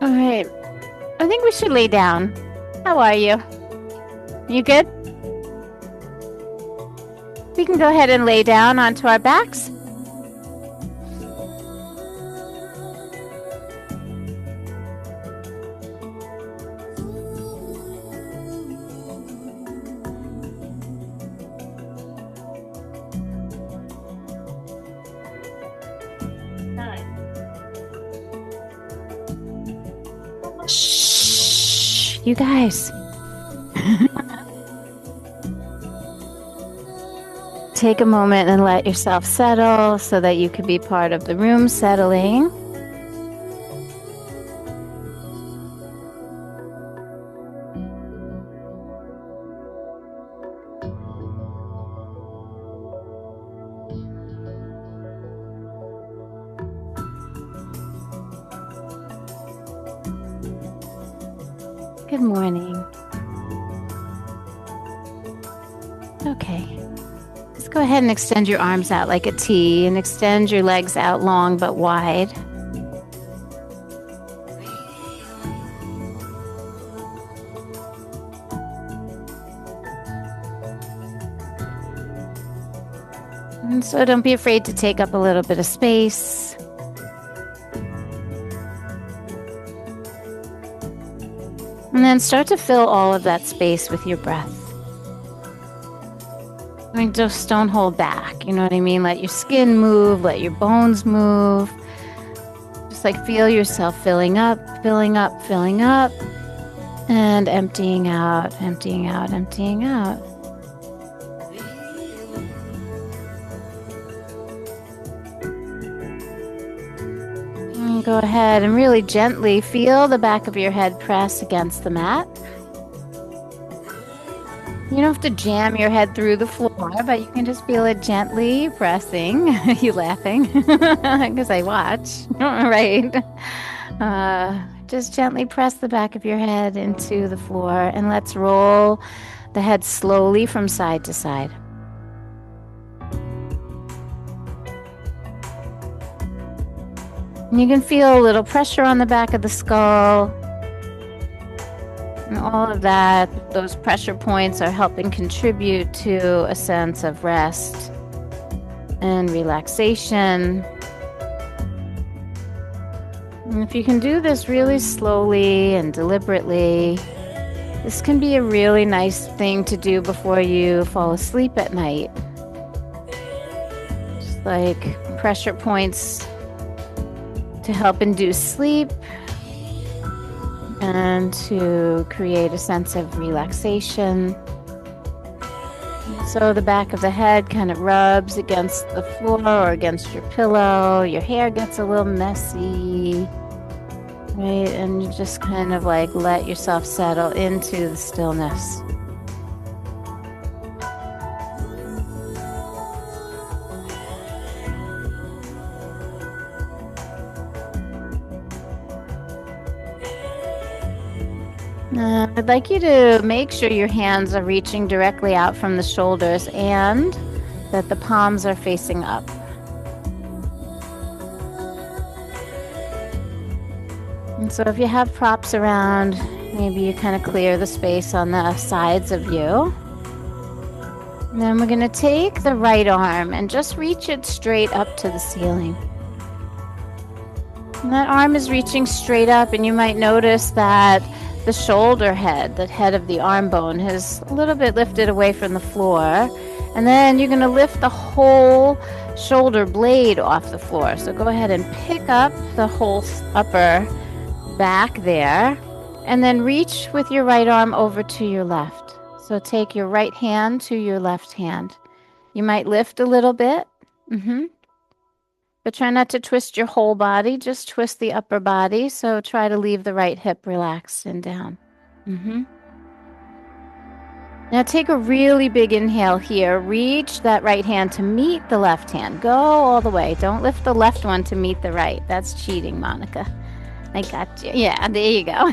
All right. I think we should lay down. How are you? You good? We can go ahead and lay down onto our backs. Shh, you guys. Take a moment and let yourself settle so that you can be part of the room settling. Good morning. Okay. Let's go ahead and extend your arms out like a T and extend your legs out long but wide. And so don't be afraid to take up a little bit of space. And then start to fill all of that space with your breath. I mean, just don't hold back. You know what I mean? Let your skin move, let your bones move. Just like feel yourself filling up, filling up, filling up, and emptying out, emptying out, emptying out. And go ahead and really gently feel the back of your head press against the mat. You don't have to jam your head through the floor, but you can just feel it gently pressing. You laughing? Because I watch, right? Just gently press the back of your head into the floor, and let's roll the head slowly from side to side. And you can feel a little pressure on the back of the skull. And all of that, those pressure points are helping contribute to a sense of rest and relaxation. And if you can do this really slowly and deliberately, this can be a really nice thing to do before you fall asleep at night. Just like pressure points to help induce sleep and to create a sense of relaxation. So the back of the head kind of rubs against the floor or against your pillow. Your hair gets a little messy, right? And you just kind of like let yourself settle into the stillness. I'd like you to make sure your hands are reaching directly out from the shoulders and that the palms are facing up. And so if you have props around, maybe you kind of clear the space on the sides of you. And then we're going to take the right arm and just reach it straight up to the ceiling. And that arm is reaching straight up, and you might notice that the shoulder head, the head of the arm bone, is a little bit lifted away from the floor. And then you're going to lift the whole shoulder blade off the floor. So go ahead and pick up the whole upper back there. And then reach with your right arm over to your left. So take your right hand to your left hand. You might lift a little bit. But try not to twist your whole body, just twist the upper body. So try to leave the right hip relaxed and down. Now take a really big inhale here. Reach that right hand to meet the left hand. Go all the way. Don't lift the left one to meet the right. That's cheating, Monica. I got you. Yeah, there you go.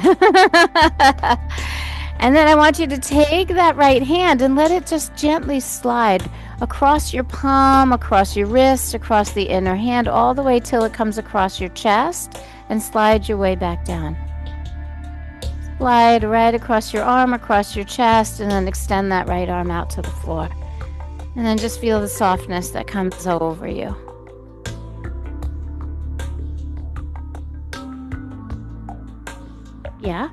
And then I want you to take that right hand and let it just gently slide across your palm, across your wrist, across the inner hand, all the way till it comes across your chest, and slide your way back down. slide right across your arm, across your chest, and then extend that right arm out to the floor. And then just feel the softness that comes over you. Yeah.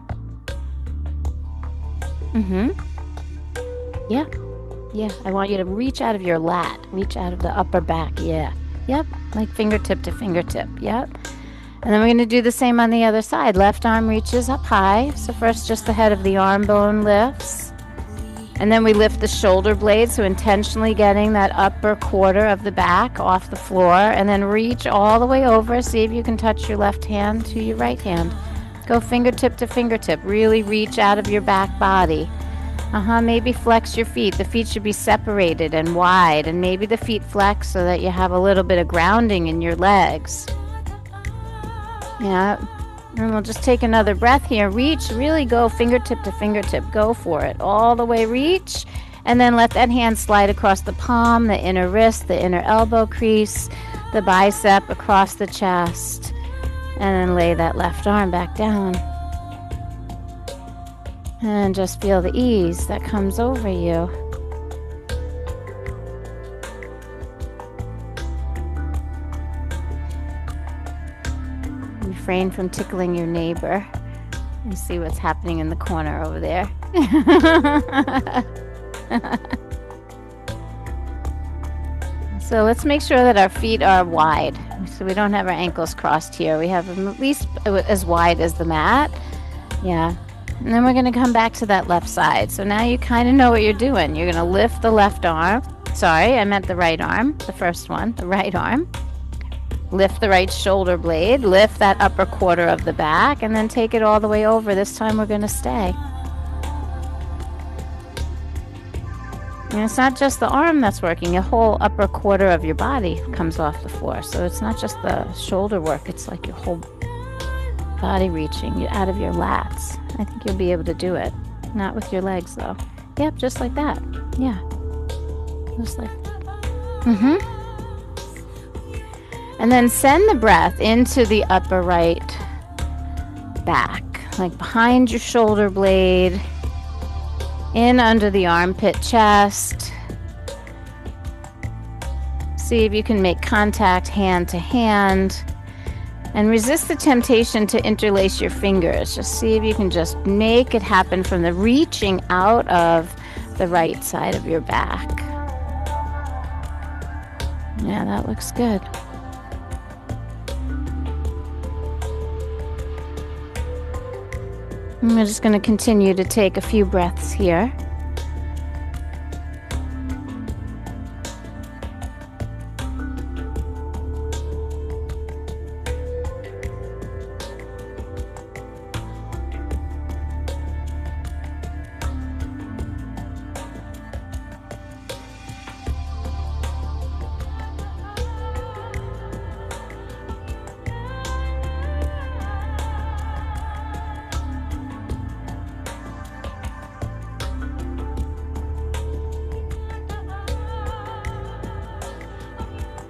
Yeah. Yeah. I want you to reach out of your lat. Reach out of the upper back. Yeah. Yep. Like fingertip to fingertip. Yep. And then we're going to do the same on the other side. Left arm reaches up high. So first just the head of the arm bone lifts. And then we lift the shoulder blade, so intentionally getting that upper quarter of the back off the floor. And then reach all the way over. See if you can touch your left hand to your right hand. Go fingertip to fingertip. Really reach out of your back body. Maybe flex your feet. The feet should be separated and wide. And maybe the feet flex so that you have a little bit of grounding in your legs. Yeah. And we'll just take another breath here. Reach, really go fingertip to fingertip. Go for it. All the way reach. And then let that hand slide across the palm, the inner wrist, the inner elbow crease, the bicep across the chest. And then lay that left arm back down. And just feel the ease that comes over you. Refrain from tickling your neighbor. You see what's happening in the corner over there. So let's make sure that our feet are wide. So we don't have our ankles crossed here. We have them at least as wide as the mat. Yeah. And then we're going to come back to that left side. So now you kind of know what you're doing. You're going to lift the left arm. Sorry, I meant the right arm. The first one, the right arm. Lift the right shoulder blade. Lift that upper quarter of the back. And then take it all the way over. This time we're going to stay. And it's not just the arm that's working. A whole upper quarter of your body comes off the floor. So it's not just the shoulder work. It's like your whole body reaching out of your lats. I think you'll be able to do it. Not with your legs, though. Yep, just like that. Yeah. Just like that. And then send the breath into the upper right back. Like behind your shoulder blade. In under the armpit chest. See if you can make contact hand to hand. And resist the temptation to interlace your fingers. Just see if you can just make it happen from the reaching out of the right side of your back. Yeah, that looks good. And we're just going to continue to take a few breaths here.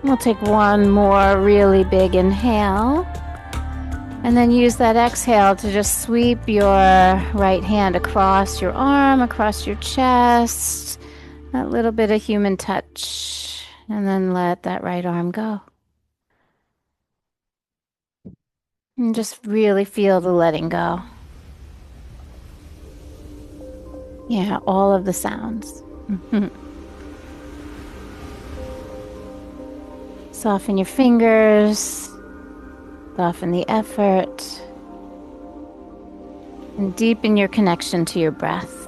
We'll take one more really big inhale. And then use that exhale to just sweep your right hand across your arm, across your chest. That little bit of human touch. And then let that right arm go. And just really feel the letting go. Yeah, all of the sounds. Soften your fingers, soften the effort, and deepen your connection to your breath.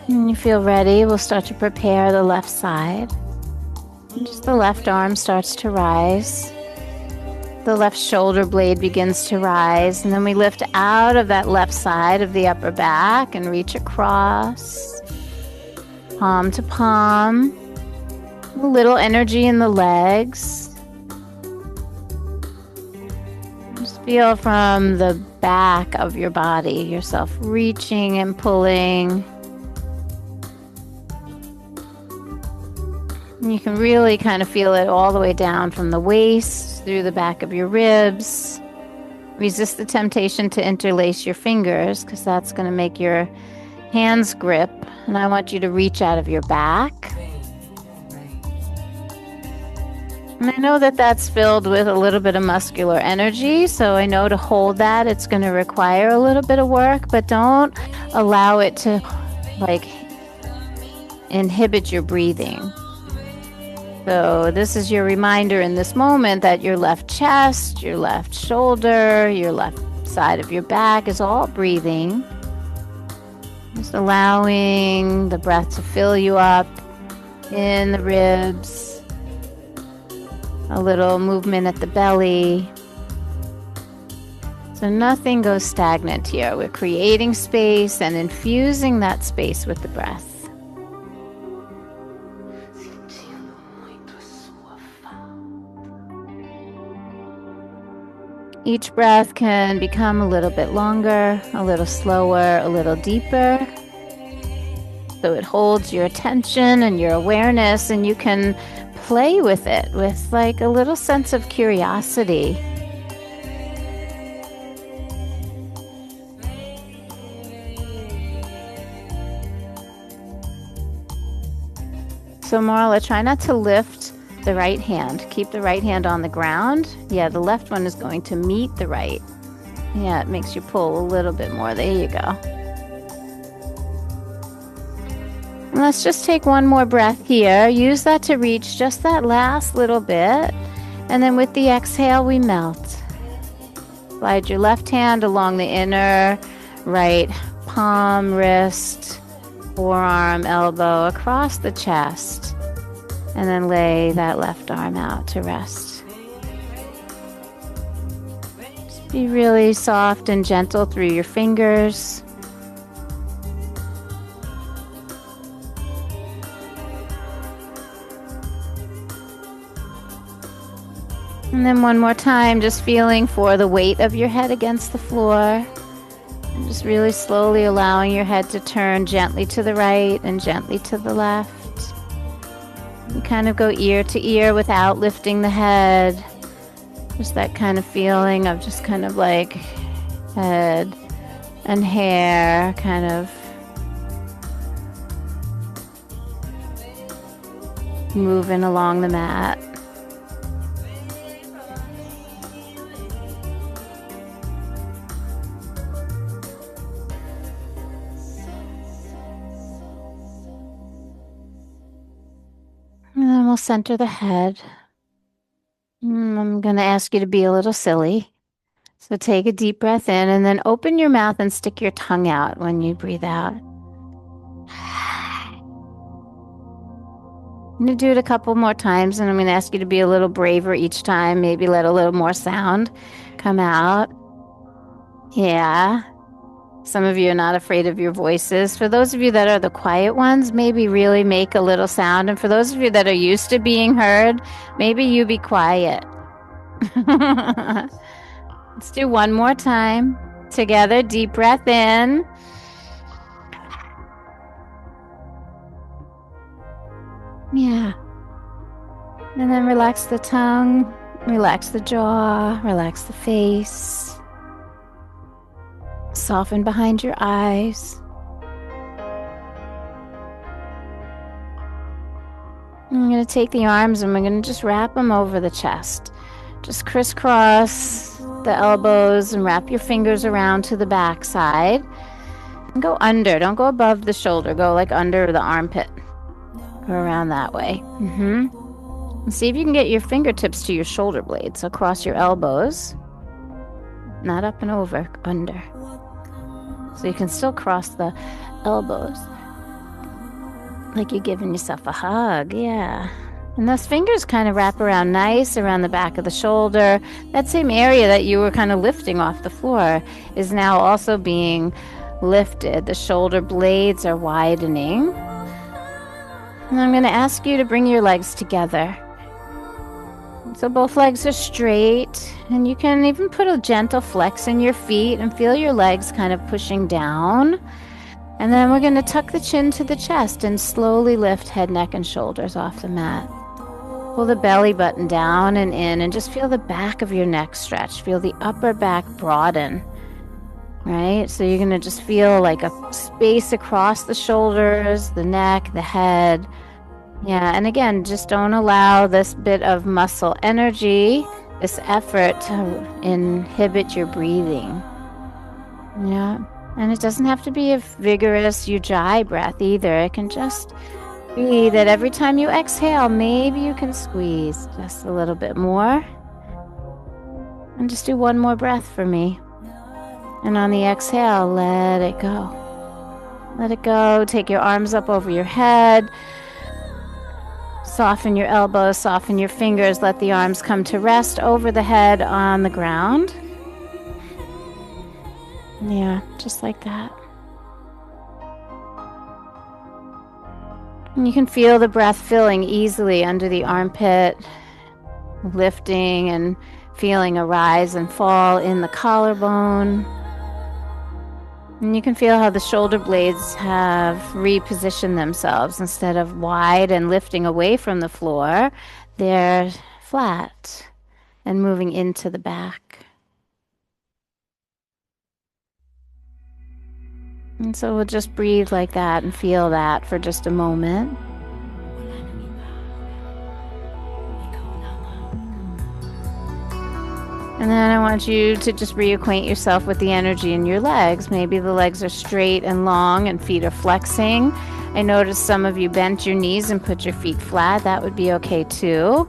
When you feel ready, we'll start to prepare the left side. And just the left arm starts to rise. The left shoulder blade begins to rise, and then we lift out of that left side of the upper back and reach across, palm to palm. A little energy in the legs. Just feel from the back of your body, yourself reaching and pulling. And you can really kind of feel it all the way down from the waist, through the back of your ribs. Resist the temptation to interlace your fingers, because that's going to make your hands grip. And I want you to reach out of your back. And I know that that's filled with a little bit of muscular energy, so I know to hold that it's going to require a little bit of work, but don't allow it to inhibit your breathing. So this is your reminder in this moment that your left chest, your left shoulder, your left side of your back is all breathing. Just allowing the breath to fill you up in the ribs. A little movement at the belly. So nothing goes stagnant here. We're creating space and infusing that space with the breath. Each breath can become a little bit longer, a little slower, a little deeper. So it holds your attention and your awareness, and you can play with it with like a little sense of curiosity. So Marla, try not to lift the right hand. Keep the right hand on the ground. Yeah, the left one is going to meet the right. Yeah, it makes you pull a little bit more. There you go. And let's just take one more breath here. Use that to reach just that last little bit. And then with the exhale, we melt. Slide your left hand along the inner right palm, wrist, forearm, elbow, across the chest. And then lay that left arm out to rest. Just be really soft and gentle through your fingers. And then one more time, just feeling for the weight of your head against the floor. And just really slowly allowing your head to turn gently to the right and gently to the left. You kind of go ear to ear without lifting the head. Just that kind of feeling of just kind of like head and hair kind of moving along the mat. And then we'll center the head. I'm going to ask you to be a little silly. So take a deep breath in and then open your mouth and stick your tongue out when you breathe out. I'm going to do it a couple more times, and I'm going to ask you to be a little braver each time. Maybe let a little more sound come out. Yeah. Some of you are not afraid of your voices. For those of you that are the quiet ones, maybe really make a little sound. And for those of you that are used to being heard, maybe you be quiet. Let's do one more time. Together, deep breath in. Yeah. And then relax the tongue, relax the jaw, relax the face. Soften behind your eyes. I'm going to take the arms and we're going to just wrap them over the chest. Just crisscross the elbows and wrap your fingers around to the back side. And go under. Don't go above the shoulder. Go like under the armpit. Go around that way. And see if you can get your fingertips to your shoulder blades across your elbows. Not up and over, under. So you can still cross the elbows. Like you're giving yourself a hug, yeah. And those fingers kind of wrap around nice around the back of the shoulder. That same area that you were kind of lifting off the floor is now also being lifted. The shoulder blades are widening. And I'm going to ask you to bring your legs together. So both legs are straight, and you can even put a gentle flex in your feet and feel your legs kind of pushing down. And then we're going to tuck the chin to the chest and slowly lift head, neck, and shoulders off the mat. Pull the belly button down and in, and just feel the back of your neck stretch. Feel the upper back broaden, right? So you're going to just feel like a space across the shoulders, the neck, the head. Yeah, and again, just don't allow this bit of muscle energy, this effort to inhibit your breathing. Yeah, and it doesn't have to be a vigorous ujjayi breath either. It can just be that every time you exhale, maybe you can squeeze just a little bit more. And just do one more breath for me. And on the exhale, let it go. Let it go. Take your arms up over your head. Soften your elbows, soften your fingers. Let the arms come to rest over the head on the ground. Yeah, just like that. And you can feel the breath filling easily under the armpit, lifting and feeling a rise and fall in the collarbone. And you can feel how the shoulder blades have repositioned themselves. Instead of wide and lifting away from the floor, they're flat and moving into the back. And so we'll just breathe like that and feel that for just a moment. And then I want you to just reacquaint yourself with the energy in your legs. Maybe the legs are straight and long and feet are flexing. I noticed some of you bent your knees and put your feet flat. That would be okay too.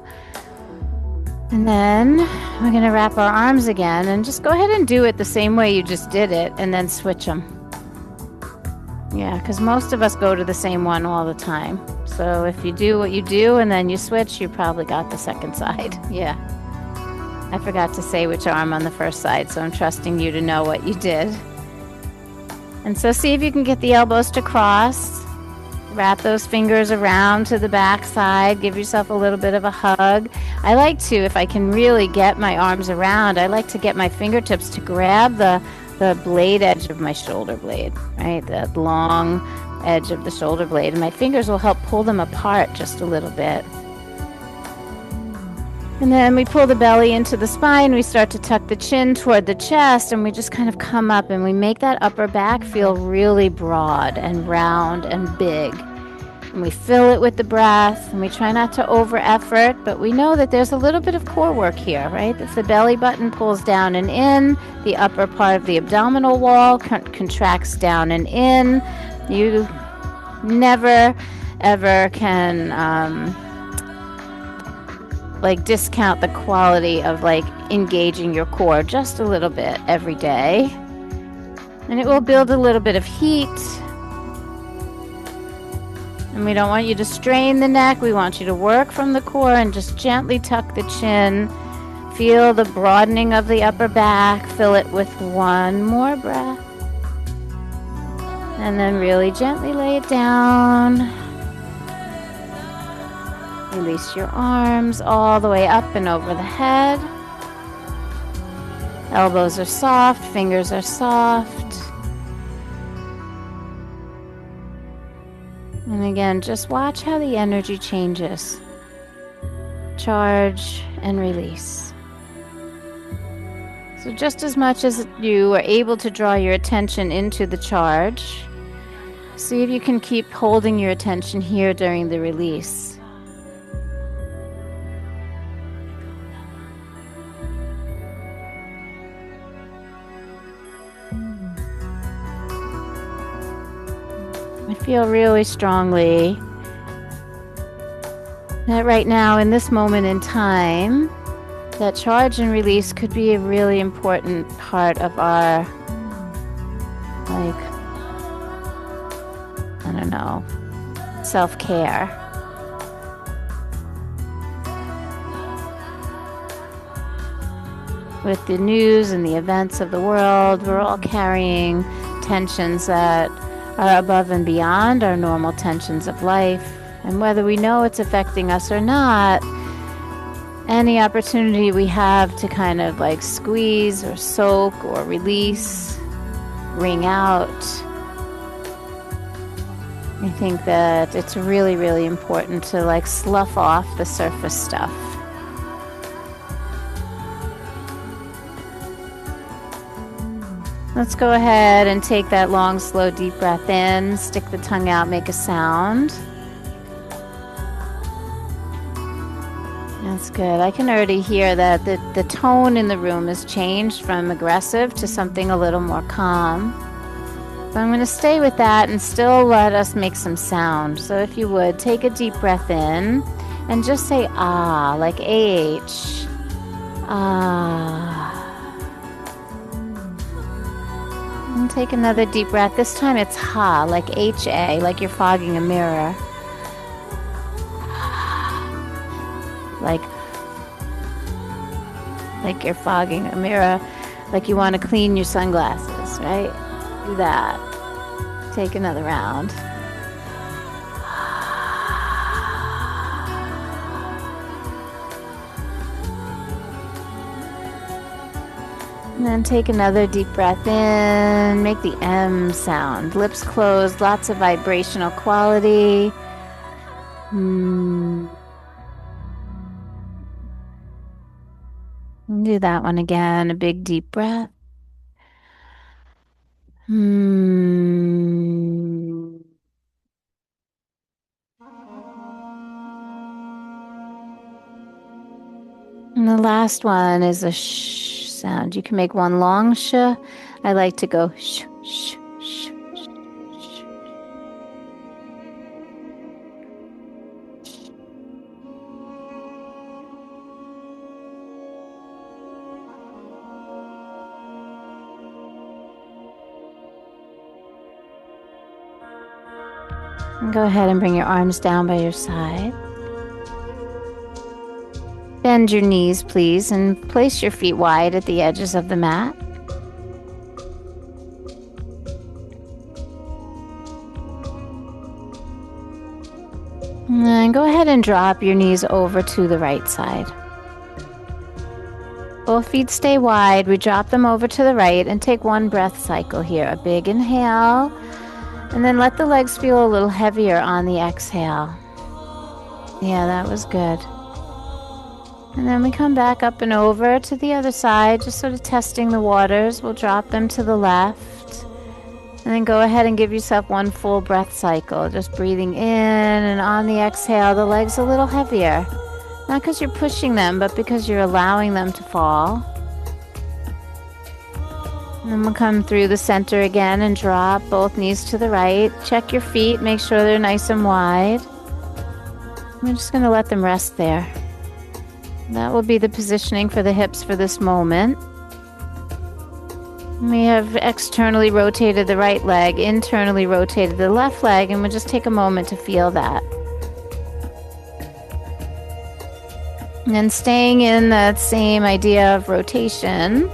And then we're going to wrap our arms again and just go ahead and do it the same way you just did it and then switch them. Yeah, because most of us go to the same one all the time. So if you do what you do and then you switch, you probably got the second side. Yeah. I forgot to say which arm on the first side, so I'm trusting you to know what you did. And so see if you can get the elbows to cross. Wrap those fingers around to the back side. Give yourself a little bit of a hug. I like to, if I can really get my arms around, I like to get my fingertips to grab the blade edge of my shoulder blade, right? That long edge of the shoulder blade. And my fingers will help pull them apart just a little bit. And then we pull the belly into the spine, we start to tuck the chin toward the chest, and we just kind of come up and we make that upper back feel really broad and round and big. And we fill it with the breath, and we try not to over effort, but we know that there's a little bit of core work here, right? If the belly button pulls down and in, the upper part of the abdominal wall contracts down and in. You never, ever can discount the quality of engaging your core just a little bit every day. And it will build a little bit of heat. And we don't want you to strain the neck. We want you to work from the core and just gently tuck the chin. Feel the broadening of the upper back. Fill it with one more breath. And then really gently lay it down. Release your arms all the way up and over the head. Elbows are soft, fingers are soft. And again, just watch how the energy changes. Charge and release. So just as much as you are able to draw your attention into the charge, see if you can keep holding your attention here during the release. I feel really strongly that right now, in this moment in time, that charge and release could be a really important part of our, self-care. with the news and the events of the world, we're all carrying tensions that are above and beyond our normal tensions of life. And whether we know it's affecting us or not, any opportunity we have to kind of like squeeze or soak or release, wring out, I think that it's really, really important to like slough off the surface stuff. Let's go ahead and take that long, slow, deep breath in, stick the tongue out, make a sound. That's good. I can already hear that the tone in the room has changed from aggressive to something a little more calm. So I'm going to stay with that and still let us make some sound. So if you would, take a deep breath in and just say ah, like A-H. Ah. And take another deep breath. This time it's ha, like H-A, like you're fogging a mirror. Like you're fogging a mirror, like you want to clean your sunglasses, right? Do that. Take another round. And then take another deep breath in. Make the M sound. Lips closed, lots of vibrational quality. Do that one again. A big deep breath. And the last one is a sh sound. You can make one long sh. I like to go sh, sh, sh, sh, sh. And go ahead and bring your arms down by your side. Bend your knees, please, and place your feet wide at the edges of the mat. And then go ahead and drop your knees over to the right side. Both feet stay wide. We drop them over to the right and take one breath cycle here. A big inhale, and then let the legs feel a little heavier on the exhale. Yeah, that was good. And then we come back up and over to the other side, just sort of testing the waters. We'll drop them to the left. And then go ahead and give yourself one full breath cycle. Just breathing in, and on the exhale, the legs a little heavier. Not because you're pushing them, but because you're allowing them to fall. And then we'll come through the center again and drop both knees to the right. Check your feet, make sure they're nice and wide. We're just going to let them rest there. That will be the positioning for the hips for this moment. We have externally rotated the right leg, internally rotated the left leg, and we'll just take a moment to feel that. And then staying in that same idea of rotation,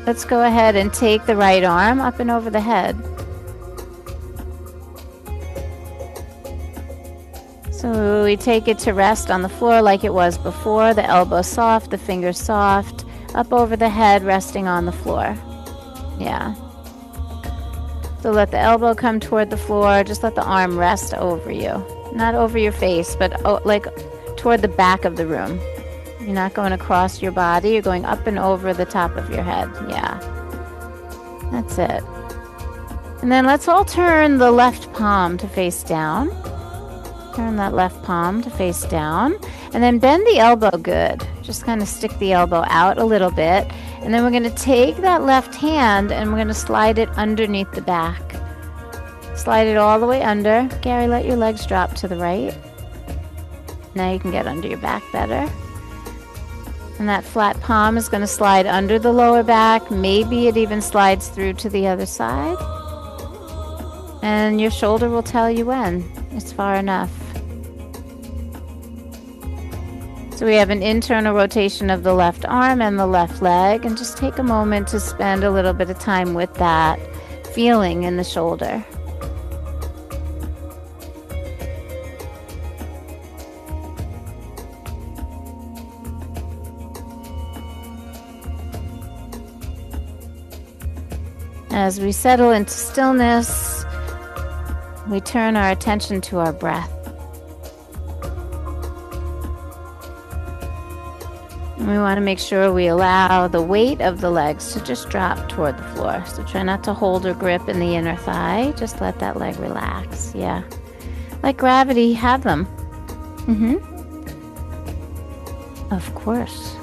let's go ahead and take the right arm up and over the head. So we take it to rest on the floor like it was before, the elbow soft, the fingers soft, up over the head, resting on the floor. Yeah. So let the elbow come toward the floor, just let the arm rest over you. Not over your face, but like toward the back of the room. You're not going across your body, you're going up and over the top of your head. Yeah. That's it. And then let's all turn the left palm to face down. Turn that left palm to face down, and then bend the elbow good. Just kind of stick the elbow out a little bit, and then we're going to take that left hand and we're going to slide it underneath the back. Slide it all the way under. Gary, let your legs drop to the right. Now you can get under your back better. And that flat palm is going to slide under the lower back. Maybe it even slides through to the other side. And your shoulder will tell you when it's far enough. So we have an internal rotation of the left arm and the left leg, and just take a moment to spend a little bit of time with that feeling in the shoulder. As we settle into stillness, we turn our attention to our breath. And we want to make sure we allow the weight of the legs to just drop toward the floor. So try not to hold or grip in the inner thigh. Just let that leg relax. Yeah. Like gravity, have them. Of course.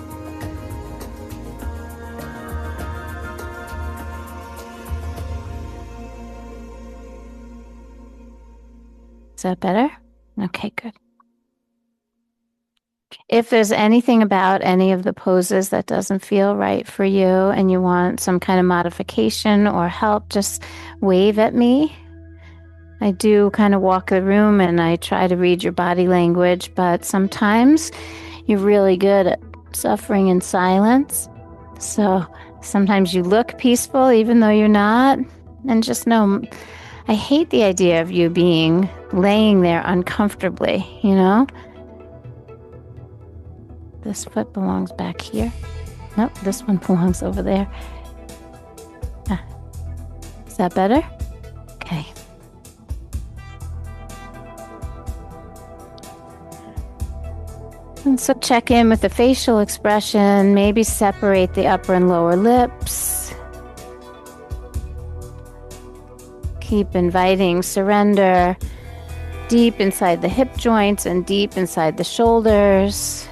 Is that better? Okay, good. If there's anything about any of the poses that doesn't feel right for you and you want some kind of modification or help, just wave at me. I do kind of walk the room and I try to read your body language, but sometimes you're really good at suffering in silence. So sometimes you look peaceful even though you're not. And just know, I hate the idea of you laying there uncomfortably, you know? This foot belongs back here. Nope, this one belongs over there. Is that better? Okay. And so check in with the facial expression, maybe separate the upper and lower lips. Keep inviting surrender deep inside the hip joints and deep inside the shoulders.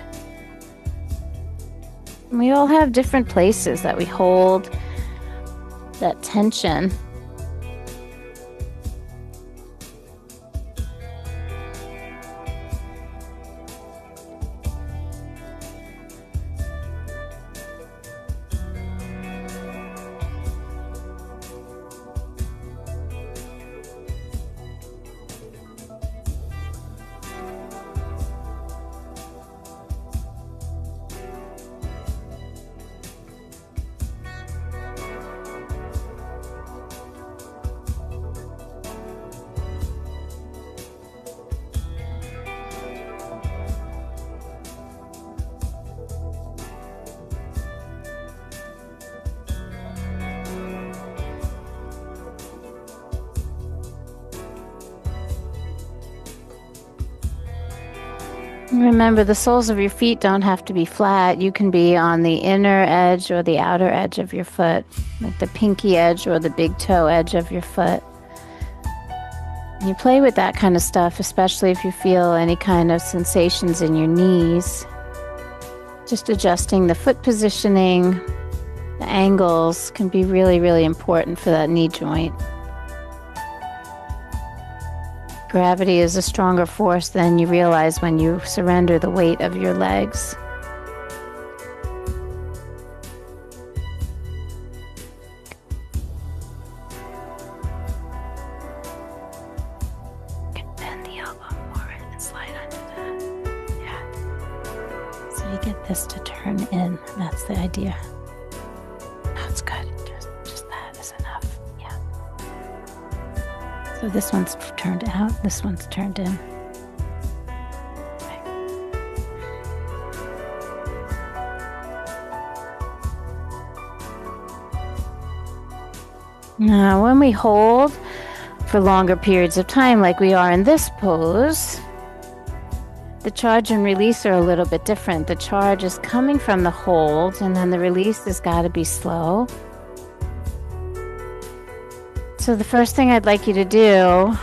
And we all have different places that we hold that tension. Remember, the soles of your feet don't have to be flat. You can be on the inner edge or the outer edge of your foot, like the pinky edge or the big toe edge of your foot. You play with that kind of stuff, especially if you feel any kind of sensations in your knees. Just adjusting the foot positioning, the angles can be really, really important for that knee joint. Gravity is a stronger force than you realize when you surrender the weight of your legs. You can bend the elbow more and slide under that. Yeah. So you get this to turn in. That's the idea. That's good. Just that is enough. Yeah. So this one's turned out, this one's turned in. Okay. Now, when we hold for longer periods of time, like we are in this pose, the charge and release are a little bit different. The charge is coming from the hold, and then the release has got to be slow. So the first thing I'd like you to do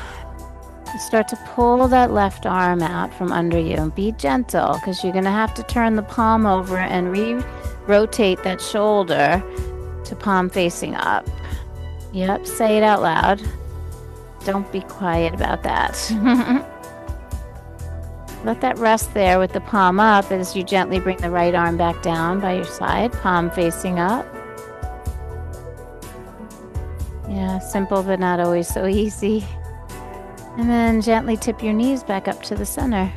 is start to pull that left arm out from under you and be gentle, because you're going to have to turn the palm over and rotate that shoulder to palm facing up. Yep, say it out loud. Don't be quiet about that. Let that rest there with the palm up as you gently bring the right arm back down by your side, palm facing up. Yeah, simple but not always so easy. And then gently tip your knees back up to the center.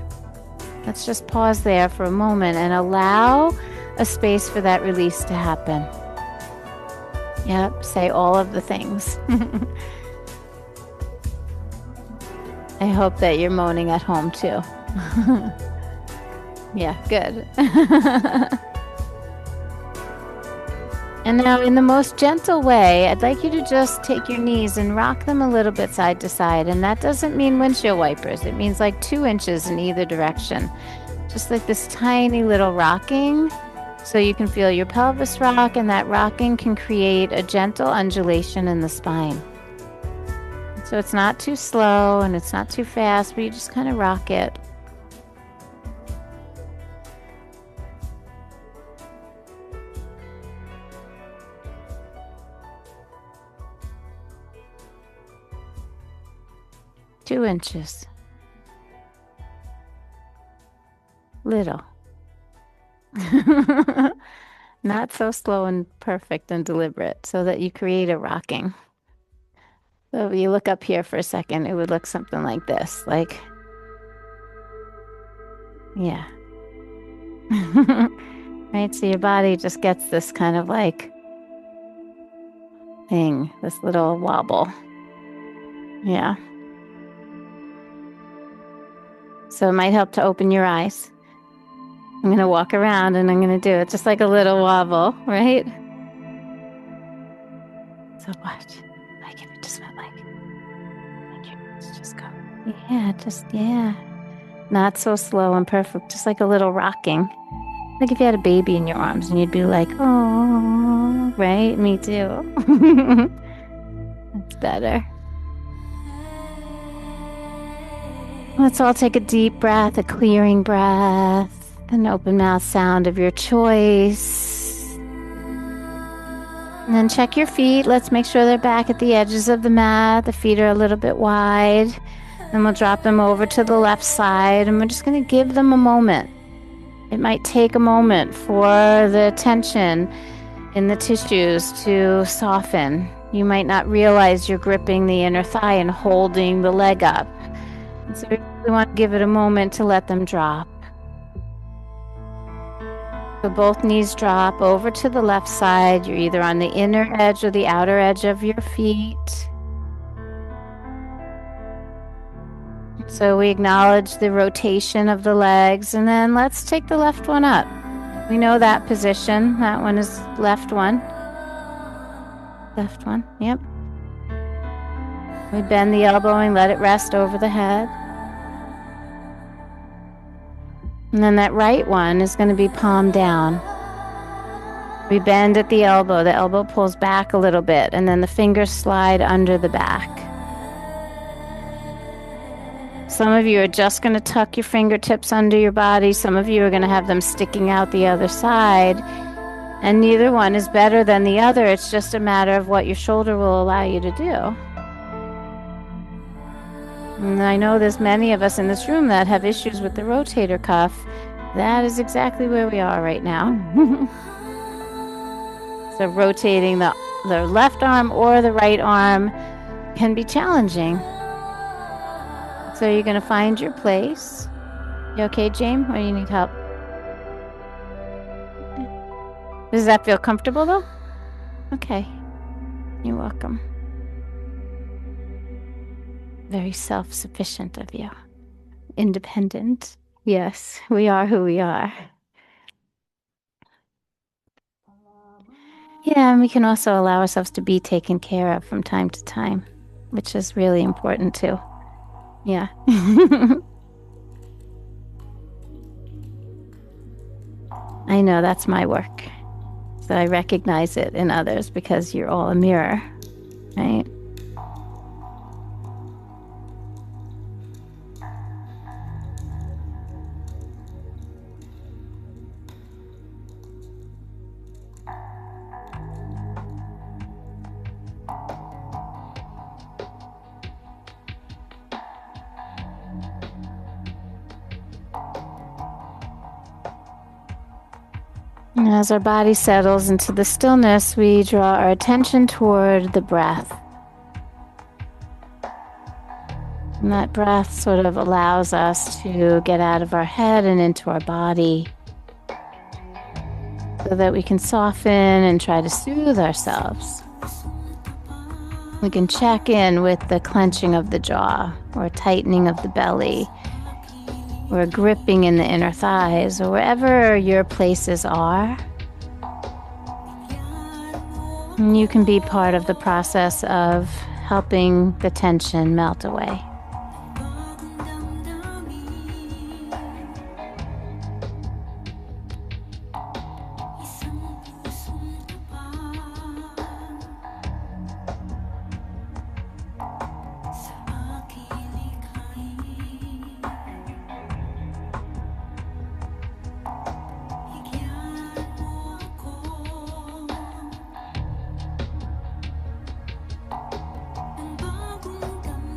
Let's just pause there for a moment and allow a space for that release to happen. Yep, say all of the things. I hope that you're moaning at home too. Yeah, good. And now in the most gentle way, I'd like you to just take your knees and rock them a little bit side to side. And that doesn't mean windshield wipers. It means like 2 inches in either direction. Just like this tiny little rocking. So you can feel your pelvis rock, and that rocking can create a gentle undulation in the spine. So it's not too slow and it's not too fast, but you just kind of rock it. Two inches. Little. Not so slow and perfect and deliberate, so that you create a rocking. So if you look up here for a second, it would look something like this, like, yeah. Right, so your body just gets this kind of like thing, this little wobble. Yeah. So it might help to open your eyes. I'm going to walk around and I'm going to do it just like a little wobble, right? So watch. Like if it just went like let's just go. Yeah. Not so slow and perfect, just like a little rocking. Like if you had a baby in your arms and you'd be like, oh, right? Me too. That's better. Let's all take a deep breath, a clearing breath, an open mouth sound of your choice. And then check your feet. Let's make sure they're back at the edges of the mat. The feet are a little bit wide. Then we'll drop them over to the left side, and we're just going to give them a moment. It might take a moment for the tension in the tissues to soften. You might not realize you're gripping the inner thigh and holding the leg up. And so we want to give it a moment to let them drop. So both knees drop over to the left side. You're either on the inner edge or the outer edge of your feet. So we acknowledge the rotation of the legs, and then let's take the left one up. We know that position. That one is left one. Left one, yep. We bend the elbow and let it rest over the head. And then that right one is going to be palm down. We bend at the elbow pulls back a little bit, and then the fingers slide under the back. Some of you are just going to tuck your fingertips under your body. Some of you are going to have them sticking out the other side. And neither one is better than the other. It's just a matter of what your shoulder will allow you to do. And I know there's many of us in this room that have issues with the rotator cuff. That is exactly where we are right now. So rotating the left arm or the right arm can be challenging. So you're going to find your place. You okay, James? Or do you need help? Does that feel comfortable though? Okay. You're welcome. Very self-sufficient of you. Independent. Yes, we are who we are. Yeah, and we can also allow ourselves to be taken care of from time to time, which is really important too. Yeah. I know that's my work. So I recognize it in others because you're all a mirror, right? And as our body settles into the stillness, we draw our attention toward the breath. And that breath sort of allows us to get out of our head and into our body so that we can soften and try to soothe ourselves. We can check in with the clenching of the jaw or tightening of the belly or gripping in the inner thighs or wherever your places are. And you can be part of the process of helping the tension melt away.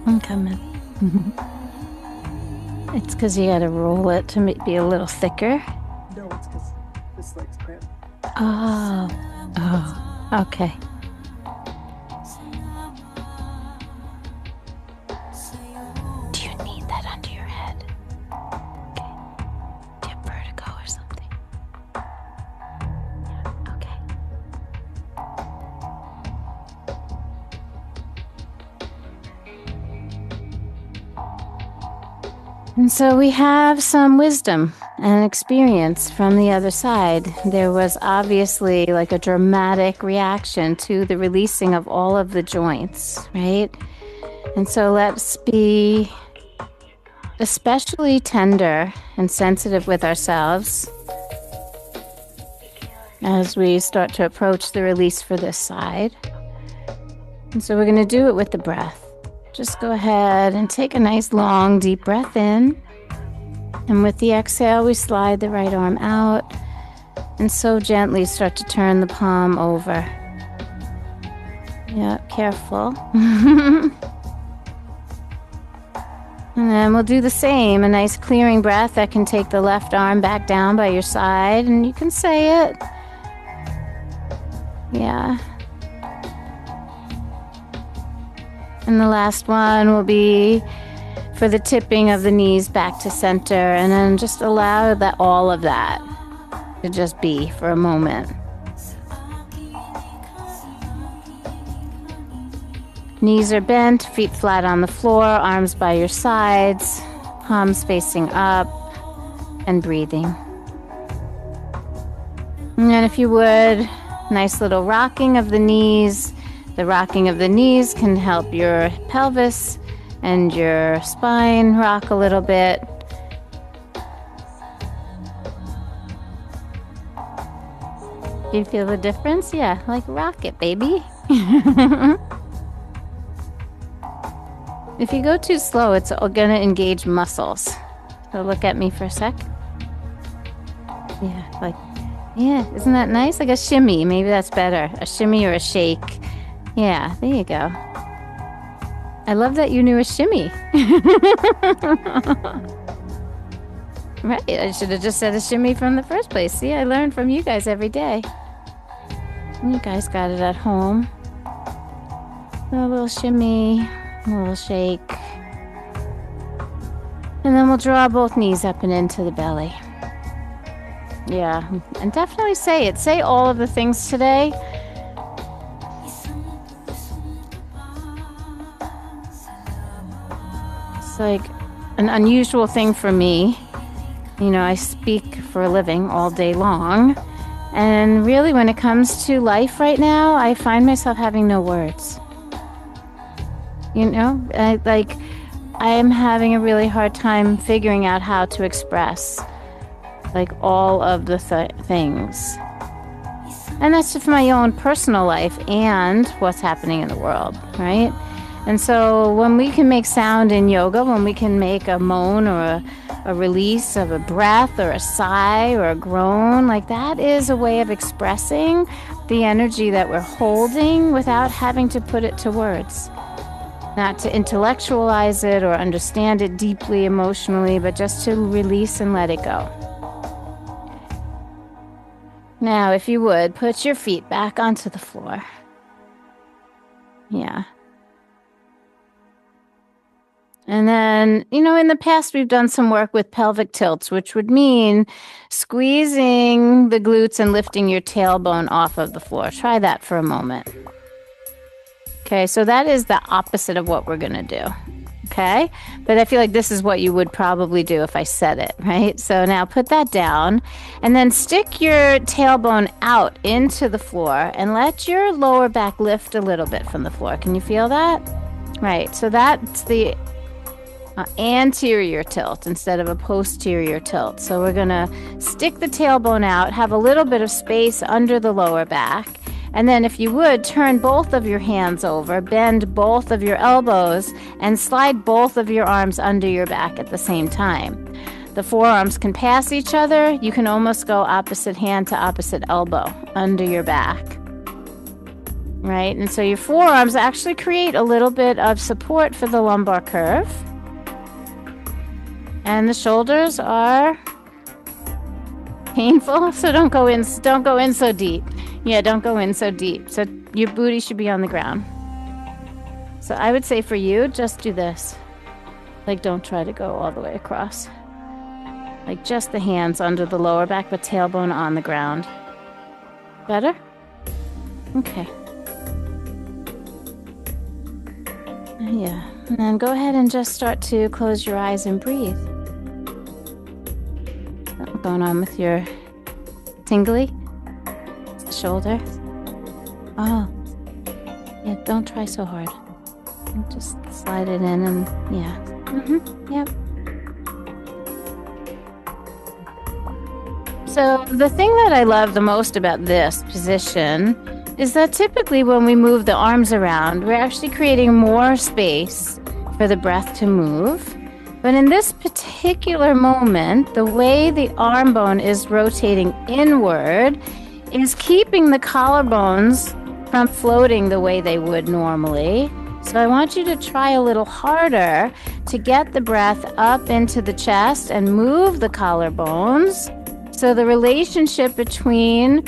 I'm coming. It's because you got to roll it to be a little thicker. No, it's because this leg's cramped. Oh, okay. Do you need that under your head? Okay. Do you have vertigo or something? Yeah, okay. And so we have some wisdom and experience from the other side. There was obviously like a dramatic reaction to the releasing of all of the joints, right? And so let's be especially tender and sensitive with ourselves as we start to approach the release for this side. And so we're going to do it with the breath. Just go ahead and take a nice long deep breath in. And with the exhale, we slide the right arm out and so gently start to turn the palm over. Yeah, careful. And then we'll do the same, a nice clearing breath that can take the left arm back down by your side, and you can say it. Yeah. And the last one will be for the tipping of the knees back to center, and then just allow that all of that to just be for a moment. Knees are bent, feet flat on the floor, arms by your sides, palms facing up, and breathing. And then if you would, nice little rocking of the knees. The rocking of the knees can help your pelvis and your spine rock a little bit. Do you feel the difference? Yeah, like rock it, baby. If you go too slow, it's going to engage muscles. So look at me for a sec. Yeah, isn't that nice? Like a shimmy, maybe that's better. A shimmy or a shake. Yeah, there you go. I love that you knew a shimmy. Right, I should have just said a shimmy from the first place. See, I learn from you guys every day. And you guys got it at home. A little shimmy, a little shake. And then we'll draw both knees up and into the belly. Yeah, and definitely say it. Say all of the things today. It's like an unusual thing for me. You know, I speak for a living all day long. And really, when it comes to life right now, I find myself having no words. You know, I am having a really hard time figuring out how to express like all of the things. And that's just my own personal life and what's happening in the world, right? And so when we can make sound in yoga, when we can make a moan or a release of a breath or a sigh or a groan, like that is a way of expressing the energy that we're holding without having to put it to words. Not to intellectualize it or understand it deeply emotionally, but just to release and let it go. Now, if you would, put your feet back onto the floor. Yeah. And then, in the past, we've done some work with pelvic tilts, which would mean squeezing the glutes and lifting your tailbone off of the floor. Try that for a moment. Okay, so that is the opposite of what we're going to do. Okay, but I feel like this is what you would probably do if I said it, right? So now put that down and then stick your tailbone out into the floor and let your lower back lift a little bit from the floor. Can you feel that? Right, so that's the anterior tilt instead of a posterior tilt. So we're going to stick the tailbone out, have a little bit of space under the lower back. And then if you would, turn both of your hands over, bend both of your elbows, and slide both of your arms under your back at the same time. The forearms can pass each other. You can almost go opposite hand to opposite elbow under your back. Right? And so your forearms actually create a little bit of support for the lumbar curve. And the shoulders are painful, so don't go in so deep. Yeah, don't go in so deep. So your booty should be on the ground. So I would say for you, just do this. Like, don't try to go all the way across. Like, just the hands under the lower back, but tailbone on the ground. Better? Okay. Yeah. And then go ahead and just start to close your eyes and breathe. What's going on with your tingly shoulder? Oh. Yeah, don't try so hard. Just slide it in and yeah. Yep. So the thing that I love the most about this position is that typically when we move the arms around, we're actually creating more space for the breath to move. But in this particular moment, the way the arm bone is rotating inward is keeping the collarbones from floating the way they would normally. So I want you to try a little harder to get the breath up into the chest and move the collarbones. So the relationship between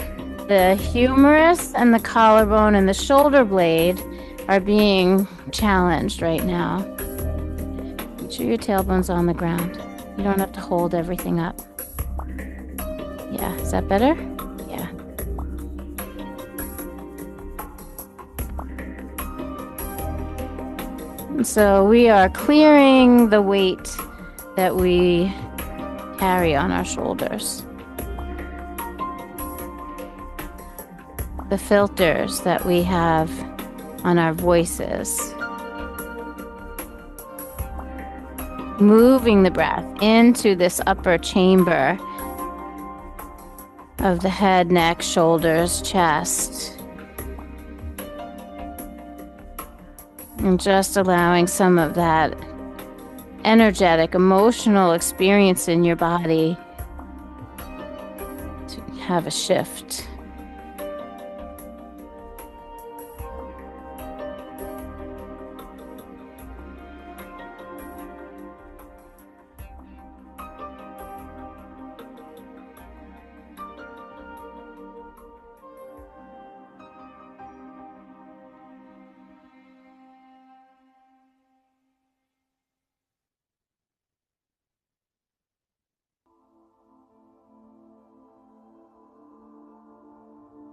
the humerus and the collarbone and the shoulder blade are being challenged right now. Make sure your tailbone's on the ground. You don't have to hold everything up. Yeah, is that better? Yeah. And so we are clearing the weight that we carry on our shoulders. The filters that we have on our voices. Moving the breath into this upper chamber of the head, neck, shoulders, chest. And just allowing some of that energetic, emotional experience in your body to have a shift.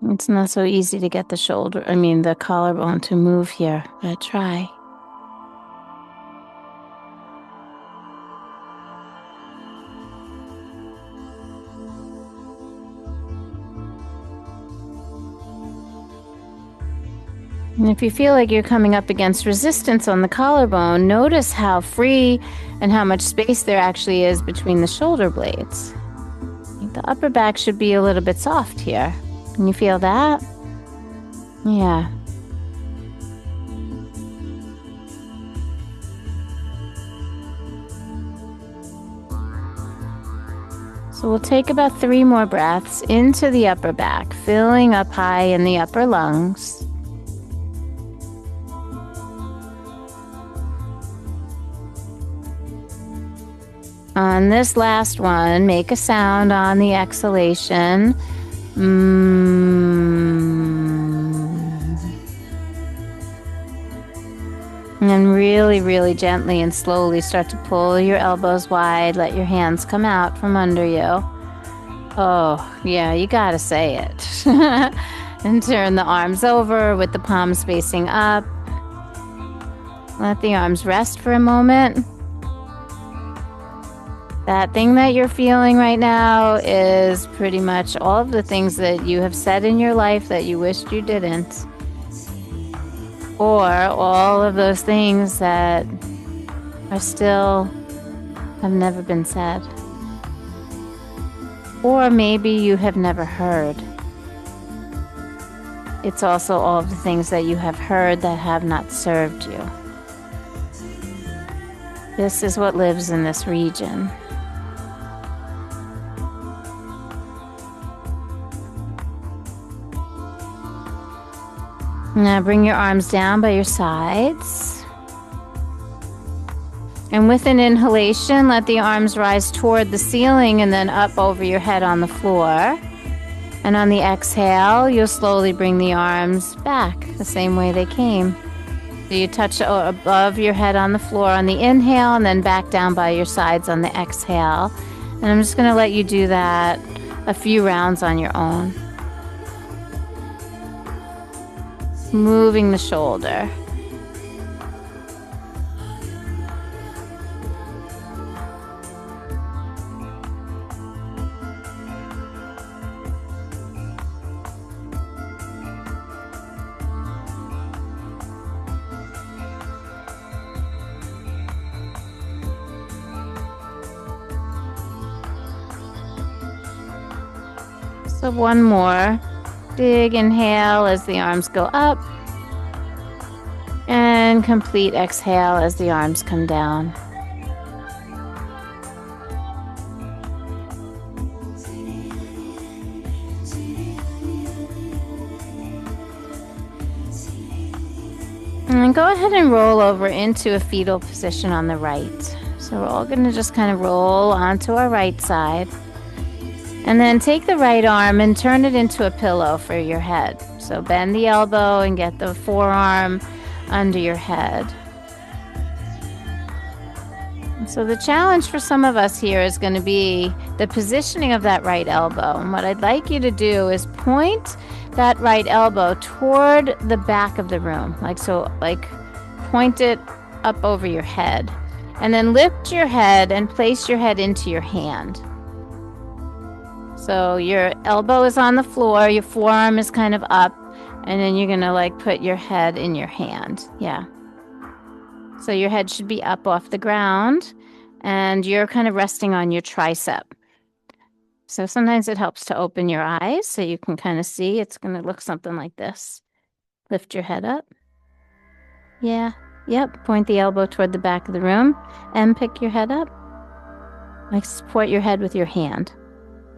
It's not so easy to get the collarbone to move here, but try. And if you feel like you're coming up against resistance on the collarbone, notice how free and how much space there actually is between the shoulder blades. The upper back should be a little bit soft here. Can you feel that? Yeah. So we'll take about 3 more breaths into the upper back, filling up high in the upper lungs. On this last one, make a sound on the exhalation. And then really, really gently and slowly start to pull your elbows wide. Let your hands come out from under you. Oh, yeah, you gotta say it. And turn the arms over with the palms facing up. Let the arms rest for a moment. That thing that you're feeling right now is pretty much all of the things that you have said in your life that you wished you didn't. Or all of those things that are still have never been said. Or maybe you have never heard. It's also all of the things that you have heard that have not served you. This is what lives in this region. Now bring your arms down by your sides. And with an inhalation, let the arms rise toward the ceiling and then up over your head on the floor. And on the exhale, you'll slowly bring the arms back the same way they came. So you touch above your head on the floor on the inhale and then back down by your sides on the exhale. And I'm just going to let you do that a few rounds on your own. Moving the shoulder. So one more big inhale as the arms go up, and complete exhale as the arms come down. And then go ahead and roll over into a fetal position on the right. So we're all going to just kind of roll onto our right side. And then take the right arm and turn it into a pillow for your head. So bend the elbow and get the forearm under your head. And so the challenge for some of us here is going to be the positioning of that right elbow. And what I'd like you to do is point that right elbow toward the back of the room. Like point it up over your head. And then lift your head and place your head into your hand. So your elbow is on the floor, your forearm is kind of up, and then you're going to put your head in your hand. Yeah. So your head should be up off the ground, and you're kind of resting on your tricep. So sometimes it helps to open your eyes so you can kind of see. It's going to look something like this. Lift your head up. Yeah. Yep. Point the elbow toward the back of the room and pick your head up. Support your head with your hand.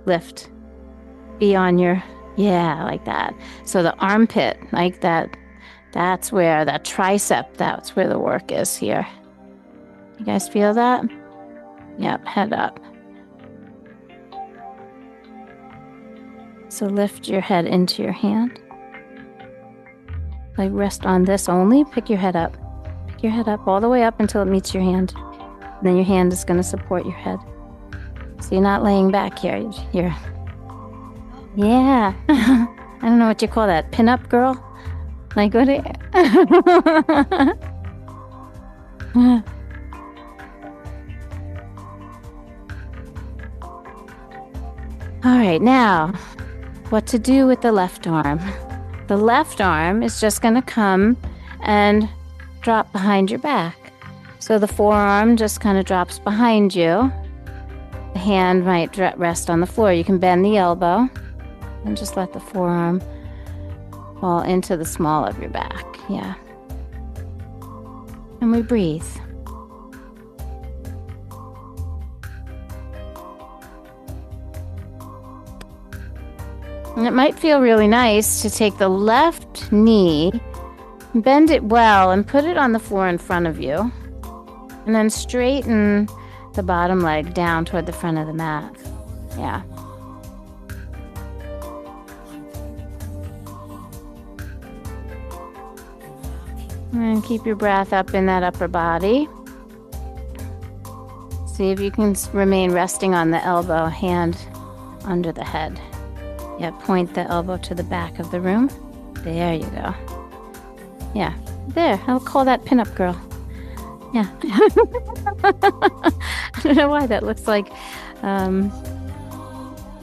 Lift. Be on your, like that. So the armpit, like that, that's where that tricep, that's where the work is here. You guys feel that? Yep, head up. So lift your head into your hand. Rest on this only. Pick your head up. Pick your head up all the way up until it meets your hand. And then your hand is going to support your head. So you're not laying back here. You're, yeah. I don't know what you call that. Pin-up girl? What All right, now, what to do with the left arm? The left arm is just going to come and drop behind your back. So the forearm just kind of drops behind you. The hand might rest on the floor. You can bend the elbow and just let the forearm fall into the small of your back. Yeah. And we breathe. And it might feel really nice to take the left knee, bend it well, and put it on the floor in front of you. And then straighten the bottom leg down toward the front of the mat. Yeah. And keep your breath up in that upper body. See if you can remain resting on the elbow, hand under the head. Yeah, point the elbow to the back of the room. There you go. Yeah, there. I'll call that pinup girl. Yeah. I don't know why that looks like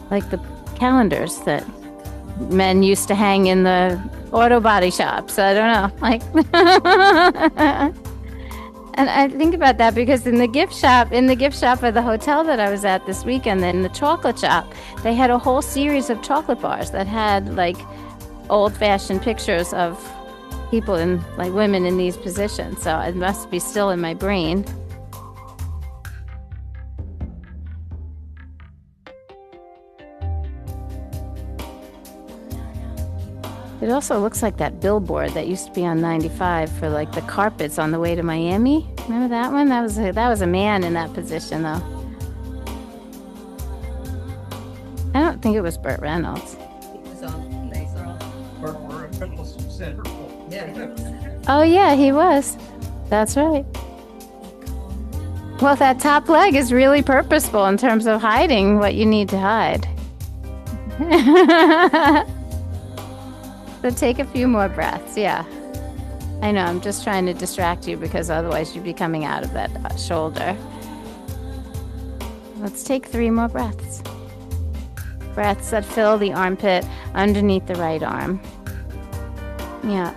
the calendars that men used to hang in the auto body shops. I don't know. Like, and I think about that because in the gift shop of the hotel that I was at this weekend, in the chocolate shop, they had a whole series of chocolate bars that had like old-fashioned pictures of people in, like, women in these positions. So it must be still in my brain. It also looks like that billboard that used to be on 95 for like the carpets on the way to Miami. Remember that one? That was a man in that position, though. I don't think it was Burt Reynolds. Oh yeah, he was. That's right. Well, that top leg is really purposeful in terms of hiding what you need to hide. So take a few more breaths. Yeah. I know, I'm just trying to distract you because otherwise you'd be coming out of that shoulder. Let's take 3 more breaths. Breaths that fill the armpit underneath the right arm. Yeah.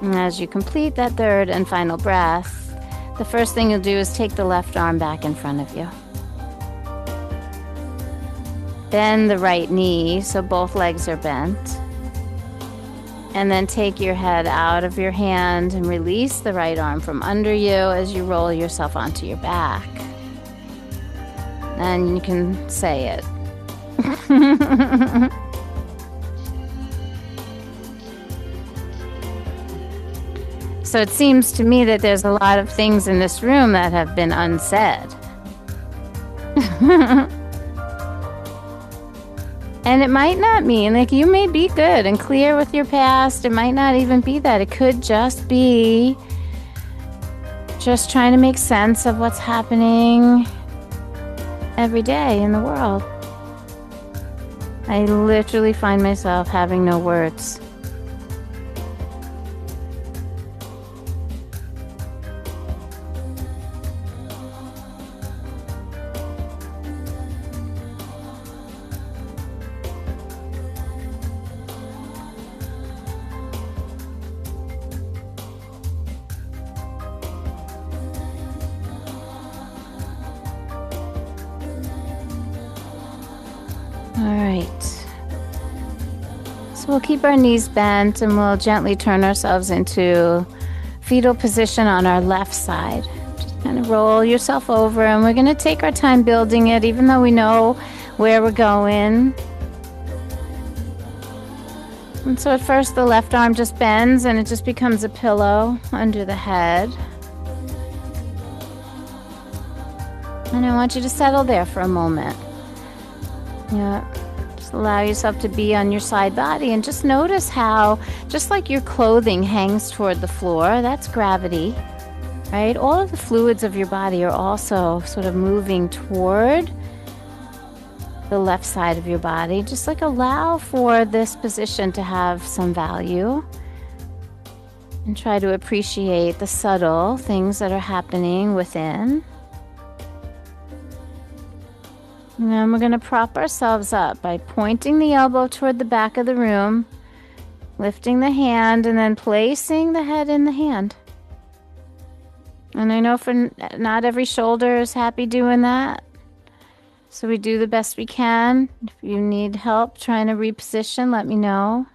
And as you complete that 3rd and final breath, the first thing you'll do is take the left arm back in front of you. Bend the right knee so both legs are bent. And then take your head out of your hand and release the right arm from under you as you roll yourself onto your back. And you can say it. So it seems to me that there's a lot of things in this room that have been unsaid. And it might not mean, like, you may be good and clear with your past. It might not even be that. It could just be just trying to make sense of what's happening every day in the world. I literally find myself having no words. We'll keep our knees bent and we'll gently turn ourselves into fetal position on our left side. Just kind of roll yourself over, and we're going to take our time building it, even though we know where we're going. And so at first the left arm just bends and it just becomes a pillow under the head. And I want you to settle there for a moment. Yeah. Allow yourself to be on your side body and just notice how, just like your clothing hangs toward the floor, that's gravity, right? All of the fluids of your body are also sort of moving toward the left side of your body. Just like allow for this position to have some value and try to appreciate the subtle things that are happening within. And then we're going to prop ourselves up by pointing the elbow toward the back of the room, lifting the hand, and then placing the head in the hand. And I know for not every shoulder is happy doing that. So we do the best we can. If you need help trying to reposition, let me know.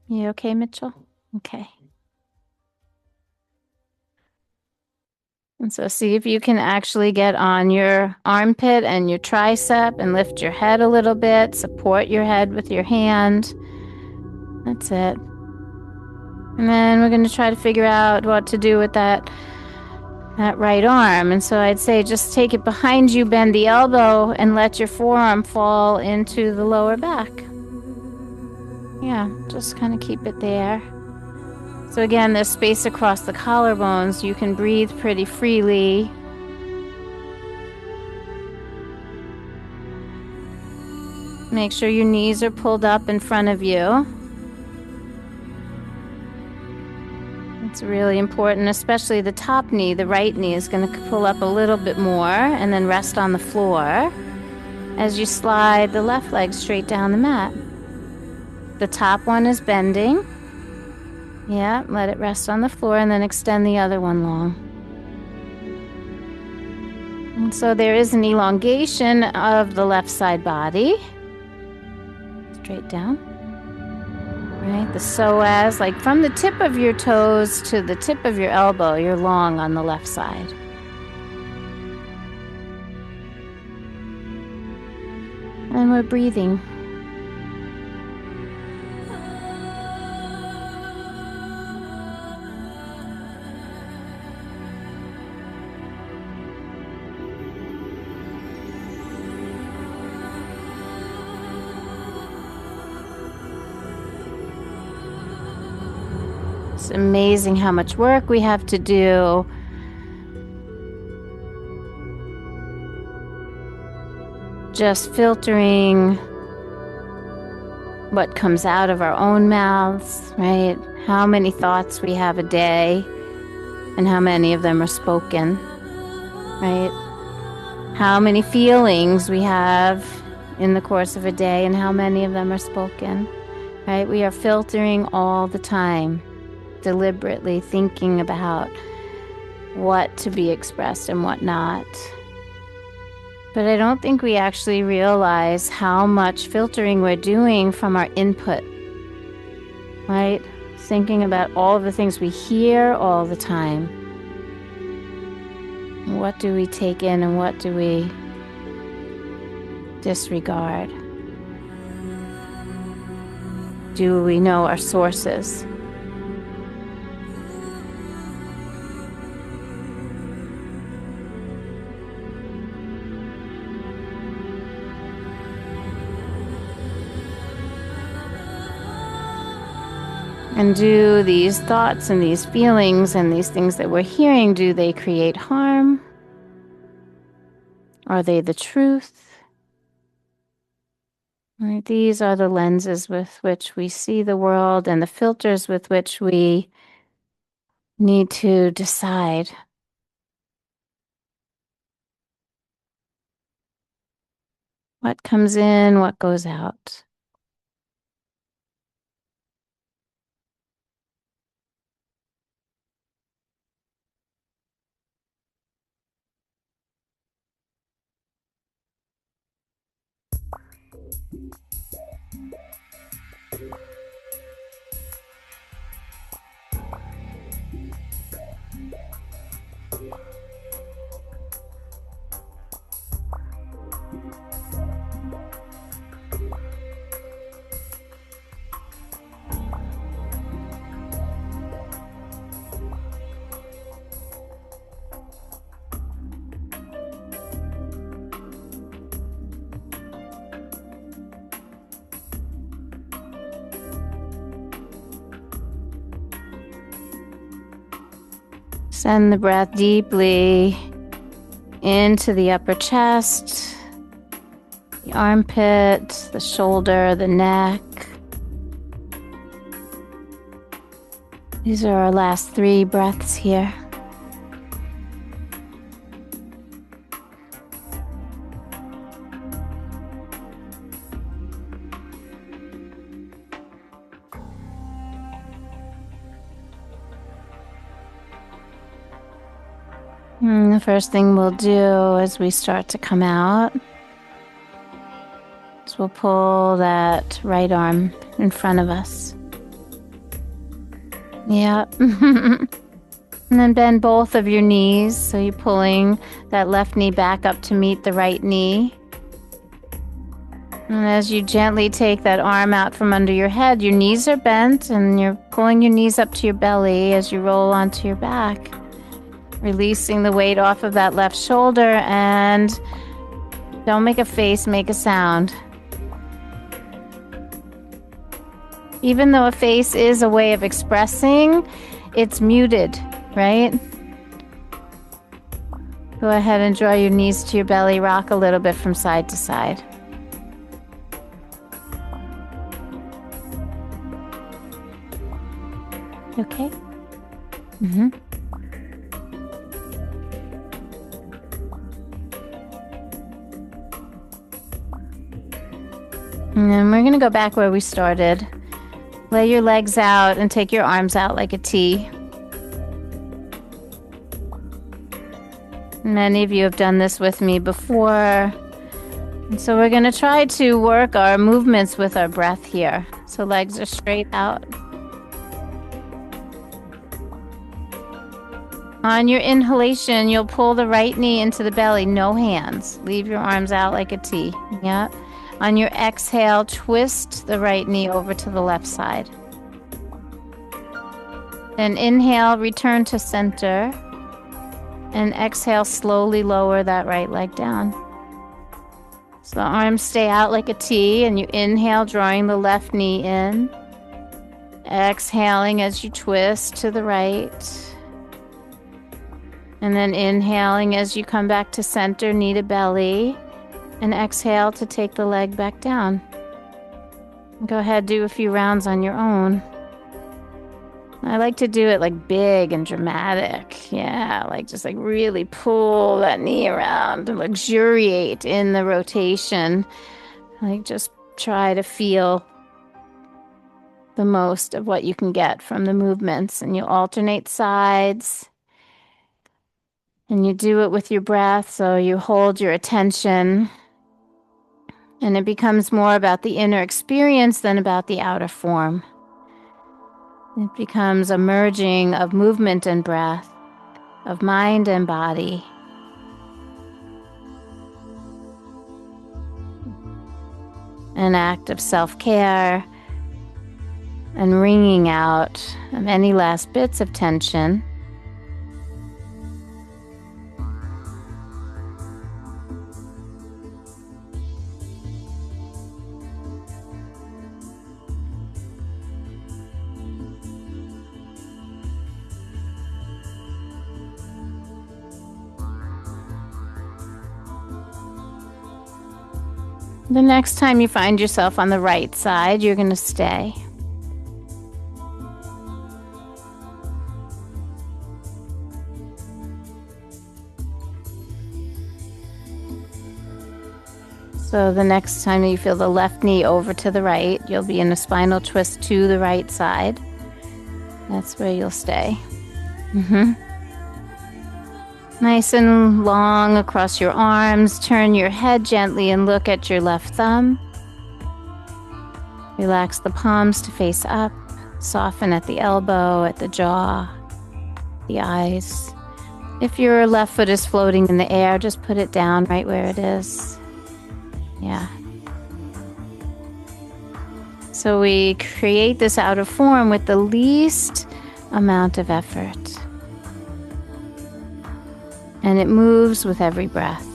You okay, Mitchell? Okay. And so see if you can actually get on your armpit and your tricep and lift your head a little bit. Support your head with your hand. That's it. And then we're going to try to figure out what to do with that that right arm. And so I'd say just take it behind you, bend the elbow, and let your forearm fall into the lower back. Yeah, just kind of keep it there. So again, there's space across the collarbones. You can breathe pretty freely. Make sure your knees are pulled up in front of you. It's really important, especially the top knee. The right knee is going to pull up a little bit more and then rest on the floor as you slide the left leg straight down the mat. The top one is bending. Yeah, let it rest on the floor and then extend the other one long. And so there is an elongation of the left side body. Straight down. Right, the psoas, like from the tip of your toes to the tip of your elbow, you're long on the left side. And we're breathing. It's amazing how much work we have to do. Just filtering what comes out of our own mouths, right? How many thoughts we have a day and how many of them are spoken, right? How many feelings we have in the course of a day and how many of them are spoken, right? We are filtering all the time, deliberately thinking about what to be expressed and what not. But I don't think we actually realize how much filtering we're doing from our input, right? Thinking about all of the things we hear all the time. What do we take in and what do we disregard? Do we know our sources? And do these thoughts and these feelings and these things that we're hearing, do they create harm? Are they the truth? Right, these are the lenses with which we see the world and the filters with which we need to decide. What comes in, what goes out. Send the breath deeply into the upper chest, the armpit, the shoulder, the neck. These are our last 3 breaths here. And the first thing we'll do as we start to come out is we'll pull that right arm in front of us. Yeah. And then bend both of your knees. So you're pulling that left knee back up to meet the right knee. And as you gently take that arm out from under your head, your knees are bent and you're pulling your knees up to your belly as you roll onto your back. Releasing the weight off of that left shoulder, and don't make a face, make a sound. Even though a face is a way of expressing, it's muted, right? Go ahead and draw your knees to your belly, rock a little bit from side to side. Okay? Mm-hmm. And then we're going to go back where we started. Lay your legs out and take your arms out like a T. Many of you have done this with me before. And so we're going to try to work our movements with our breath here. So legs are straight out. On your inhalation, you'll pull the right knee into the belly, no hands. Leave your arms out like a T. Yeah. On your exhale, twist the right knee over to the left side. Then inhale, return to center. And exhale, slowly lower that right leg down. So the arms stay out like a T, and you inhale, drawing the left knee in. Exhaling as you twist to the right. And then inhaling as you come back to center, knee to belly. And exhale to take the leg back down. Go ahead, do a few rounds on your own. I like to do it like big and dramatic. Yeah, like just like really pull that knee around and luxuriate in the rotation. Like just try to feel the most of what you can get from the movements. And you alternate sides. And you do it with your breath, so you hold your attention. And it becomes more about the inner experience than about the outer form. It becomes a merging of movement and breath, of mind and body. An act of self-care and wringing out of any last bits of tension. The next time you find yourself on the right side, you're going to stay. So the next time you feel the left knee over to the right, you'll be in a spinal twist to the right side. That's where you'll stay. Nice and long across your arms. Turn your head gently and look at your left thumb. Relax the palms to face up. Soften at the elbow, at the jaw, the eyes. If your left foot is floating in the air, just put it down right where it is. Yeah. So we create this outer form with the least amount of effort. And it moves with every breath.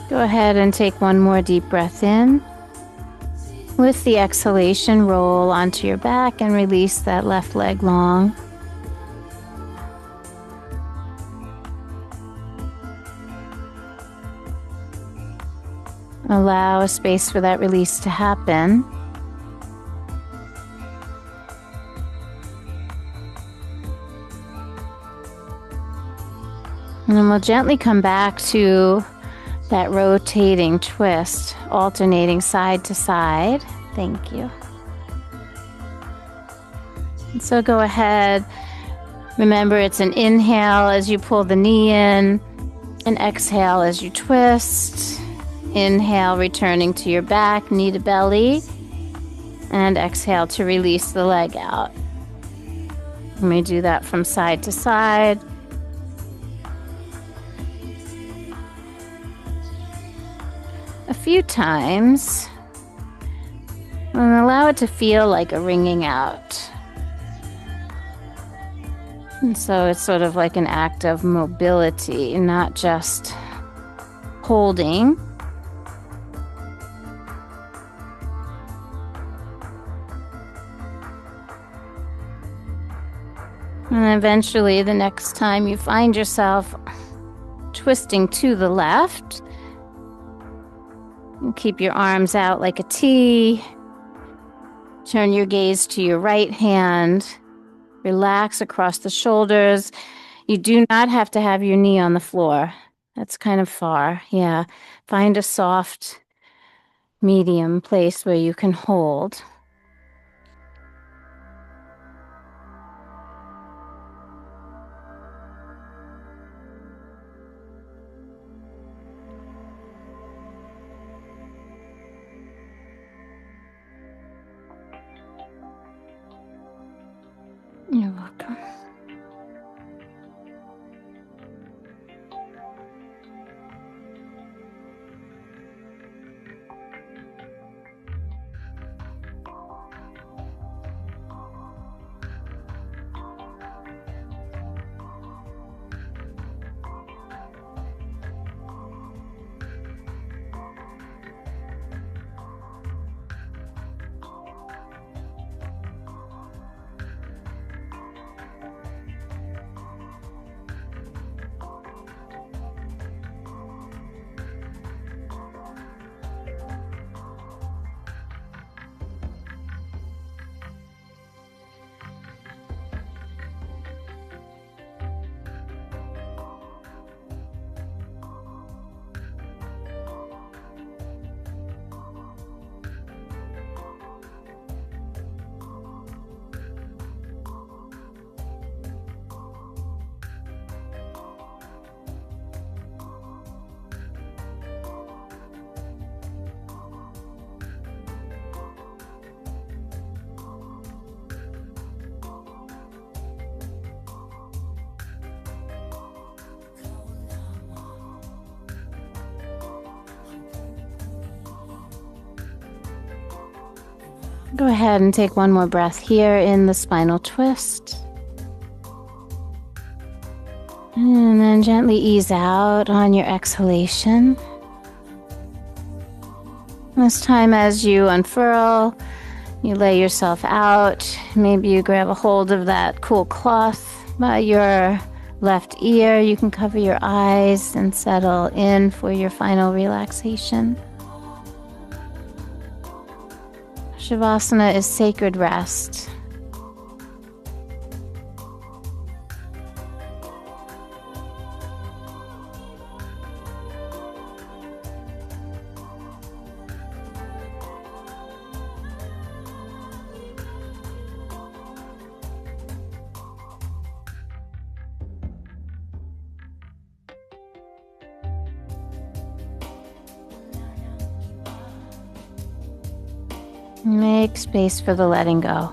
Go ahead and take one more deep breath in. With the exhalation, roll onto your back and release that left leg long. Allow a space for that release to happen. And then we'll gently come back to that rotating twist, alternating side to side. Thank you. And so go ahead. Remember, it's an inhale as you pull the knee in, an exhale as you twist. Inhale, returning to your back, knee to belly, and exhale to release the leg out. You may do that from side to side. A few times, and allow it to feel like a ringing out. And so it's sort of like an act of mobility, not just holding. And eventually, the next time you find yourself twisting to the left, you keep your arms out like a T. Turn your gaze to your right hand. Relax across the shoulders. You do not have to have your knee on the floor. That's kind of far. Yeah. Find a soft, medium place where you can hold. You're welcome. Go ahead and take one more breath here in the spinal twist. And then gently ease out on your exhalation. This time as you unfurl, you lay yourself out. Maybe you grab a hold of that cool cloth by your left ear. You can cover your eyes and settle in for your final relaxation. Shavasana is sacred rest. Make space for the letting go.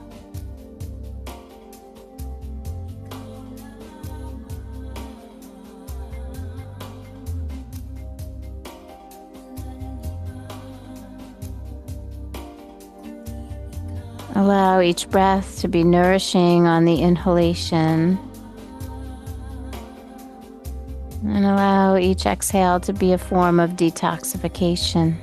Allow each breath to be nourishing on the inhalation. And allow each exhale to be a form of detoxification.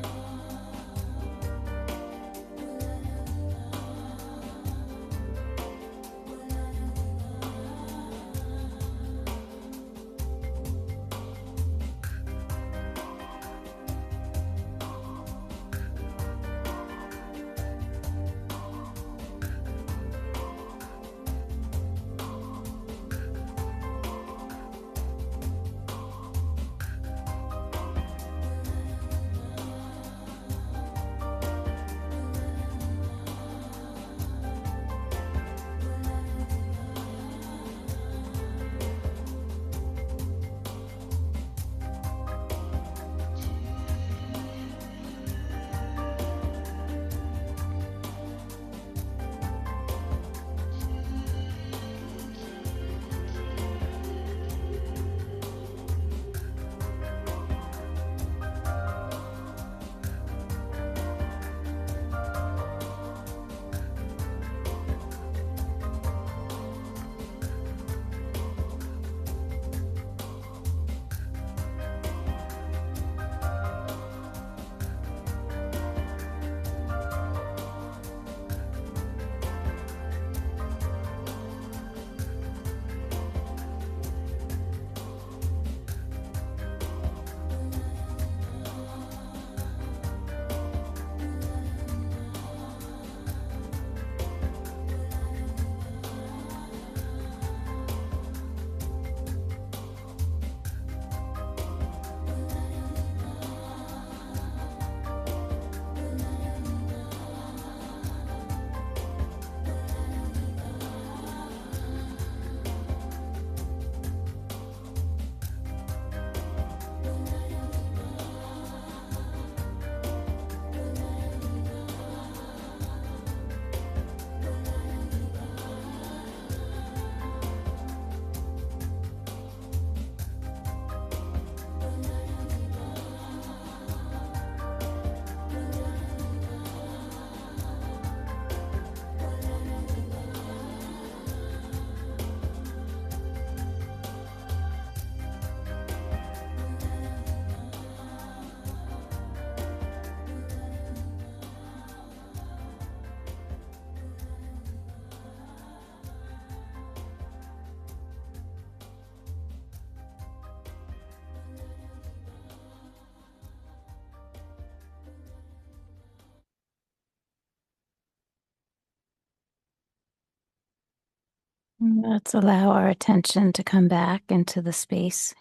Let's allow our attention to come back into the space.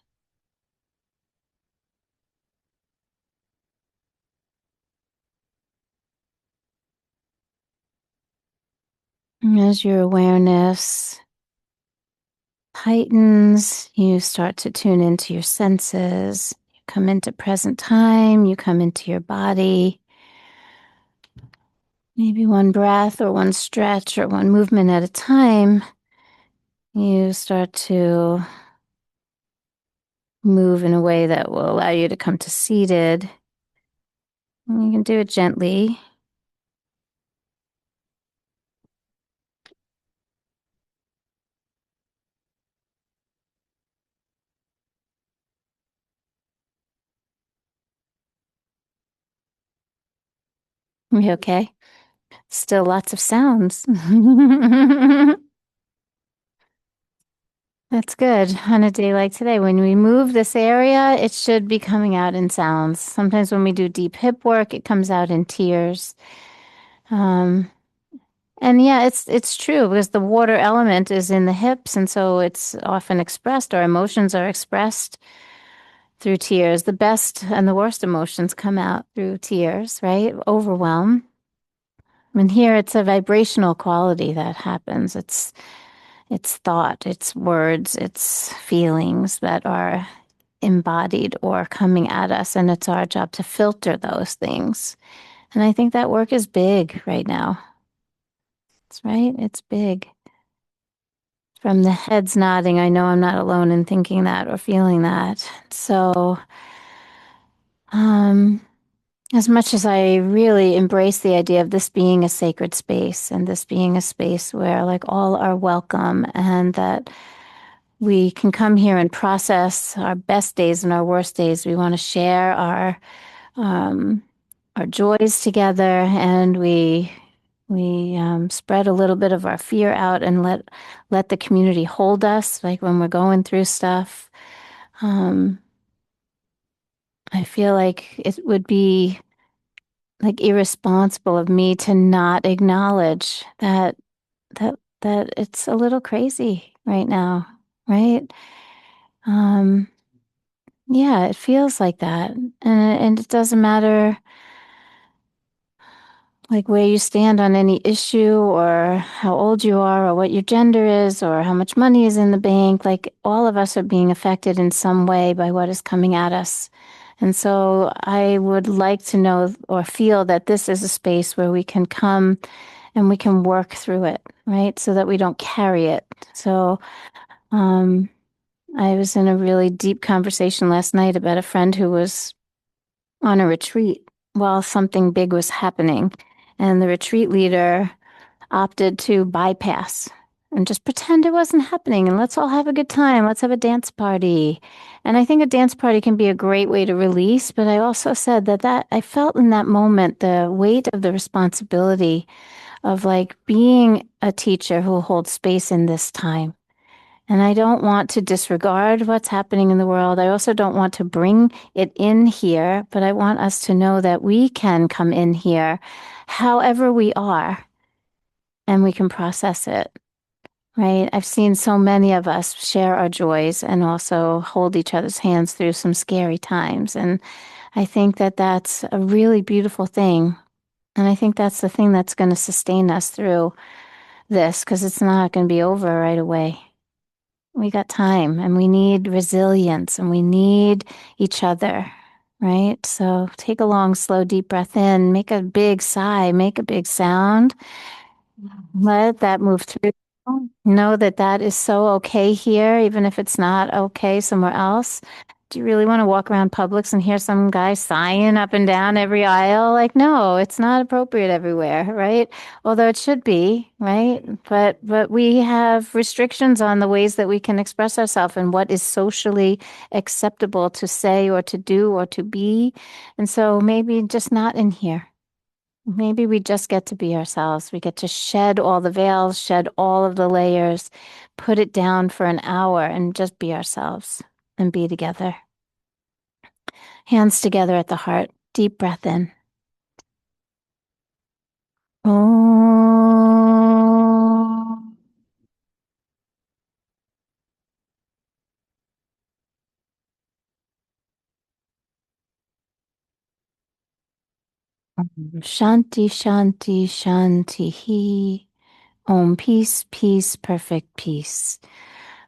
As your awareness heightens, you start to tune into your senses. You come into present time, you come into your body. Maybe one breath or one stretch or one movement at a time, you start to move in a way that will allow you to come to seated. And you can do it gently. Are you okay? Still lots of sounds. That's good. On a day like today, when we move this area, it should be coming out in sounds. Sometimes when we do deep hip work, it comes out in tears. Um, and yeah, it's true because the water element is in the hips, and so it's often expressed. Our emotions are expressed through tears. The best and the worst emotions come out through tears, right? Overwhelm. And here it's a vibrational quality that happens. It's thought, it's words, it's feelings that are embodied or coming at us, and it's our job to filter those things. And I think that work is big right now. It's right, it's big. From the heads nodding, I know I'm not alone in thinking that or feeling that. So, um, as much as I really embrace the idea of this being a sacred space and this being a space where like all are welcome and that we can come here and process our best days and our worst days. We want to share um, our joys together, and we spread a little bit of our fear out and let the community hold us, like when we're going through stuff. Um, I feel like it would be like irresponsible of me to not acknowledge that it's a little crazy right now, right? Um, yeah, it feels like that, and it doesn't matter like where you stand on any issue or how old you are or what your gender is or how much money is in the bank. Like all of us are being affected in some way by what is coming at us. And so I would like to know or feel that this is a space where we can come and we can work through it, right? So that we don't carry it. So um, I was in a really deep conversation last night about a friend who was on a retreat while something big was happening. And the retreat leader opted to bypass and just pretend it wasn't happening and let's all have a good time. Let's have a dance party. And I think a dance party can be a great way to release, but I also said that I felt in that moment the weight of the responsibility of like being a teacher who holds space in this time. And I don't want to disregard what's happening in the world. I also don't want to bring it in here, but I want us to know that we can come in here however we are and we can process it, right? I've seen so many of us share our joys and also hold each other's hands through some scary times. And I think that that's a really beautiful thing. And I think that's the thing that's going to sustain us through this because it's not going to be over right away. We got time and we need resilience and we need each other, right? So take a long, slow, deep breath in, make a big sigh, make a big sound, let that move through. Know that that is so okay here, even if it's not okay somewhere else. Do you really want to walk around Publix and hear some guy sighing up and down every aisle? Like, no, it's not appropriate everywhere, right? Although it should be, right? But we have restrictions on the ways that we can express ourselves and what is socially acceptable to say or to do or to be. And so maybe just not in here. Maybe we just get to be ourselves. We get to shed all the veils, shed all of the layers, put it down for an hour and just be ourselves and be together. Hands together at the heart. Deep breath in. Om. Shanti, Shanti, Shanti. He. Om, peace, peace, perfect peace.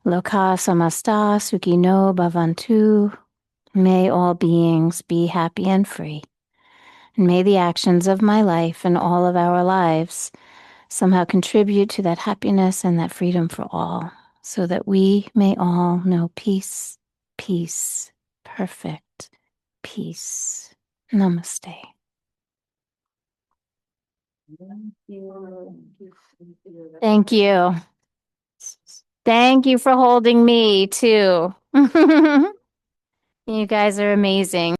Loka samasta sukino bhavantu. May all beings be happy and free. And may the actions of my life and all of our lives somehow contribute to that happiness and that freedom for all, so that we may all know peace, peace, perfect peace. Namaste. Thank you. Thank you for holding me too. You guys are amazing.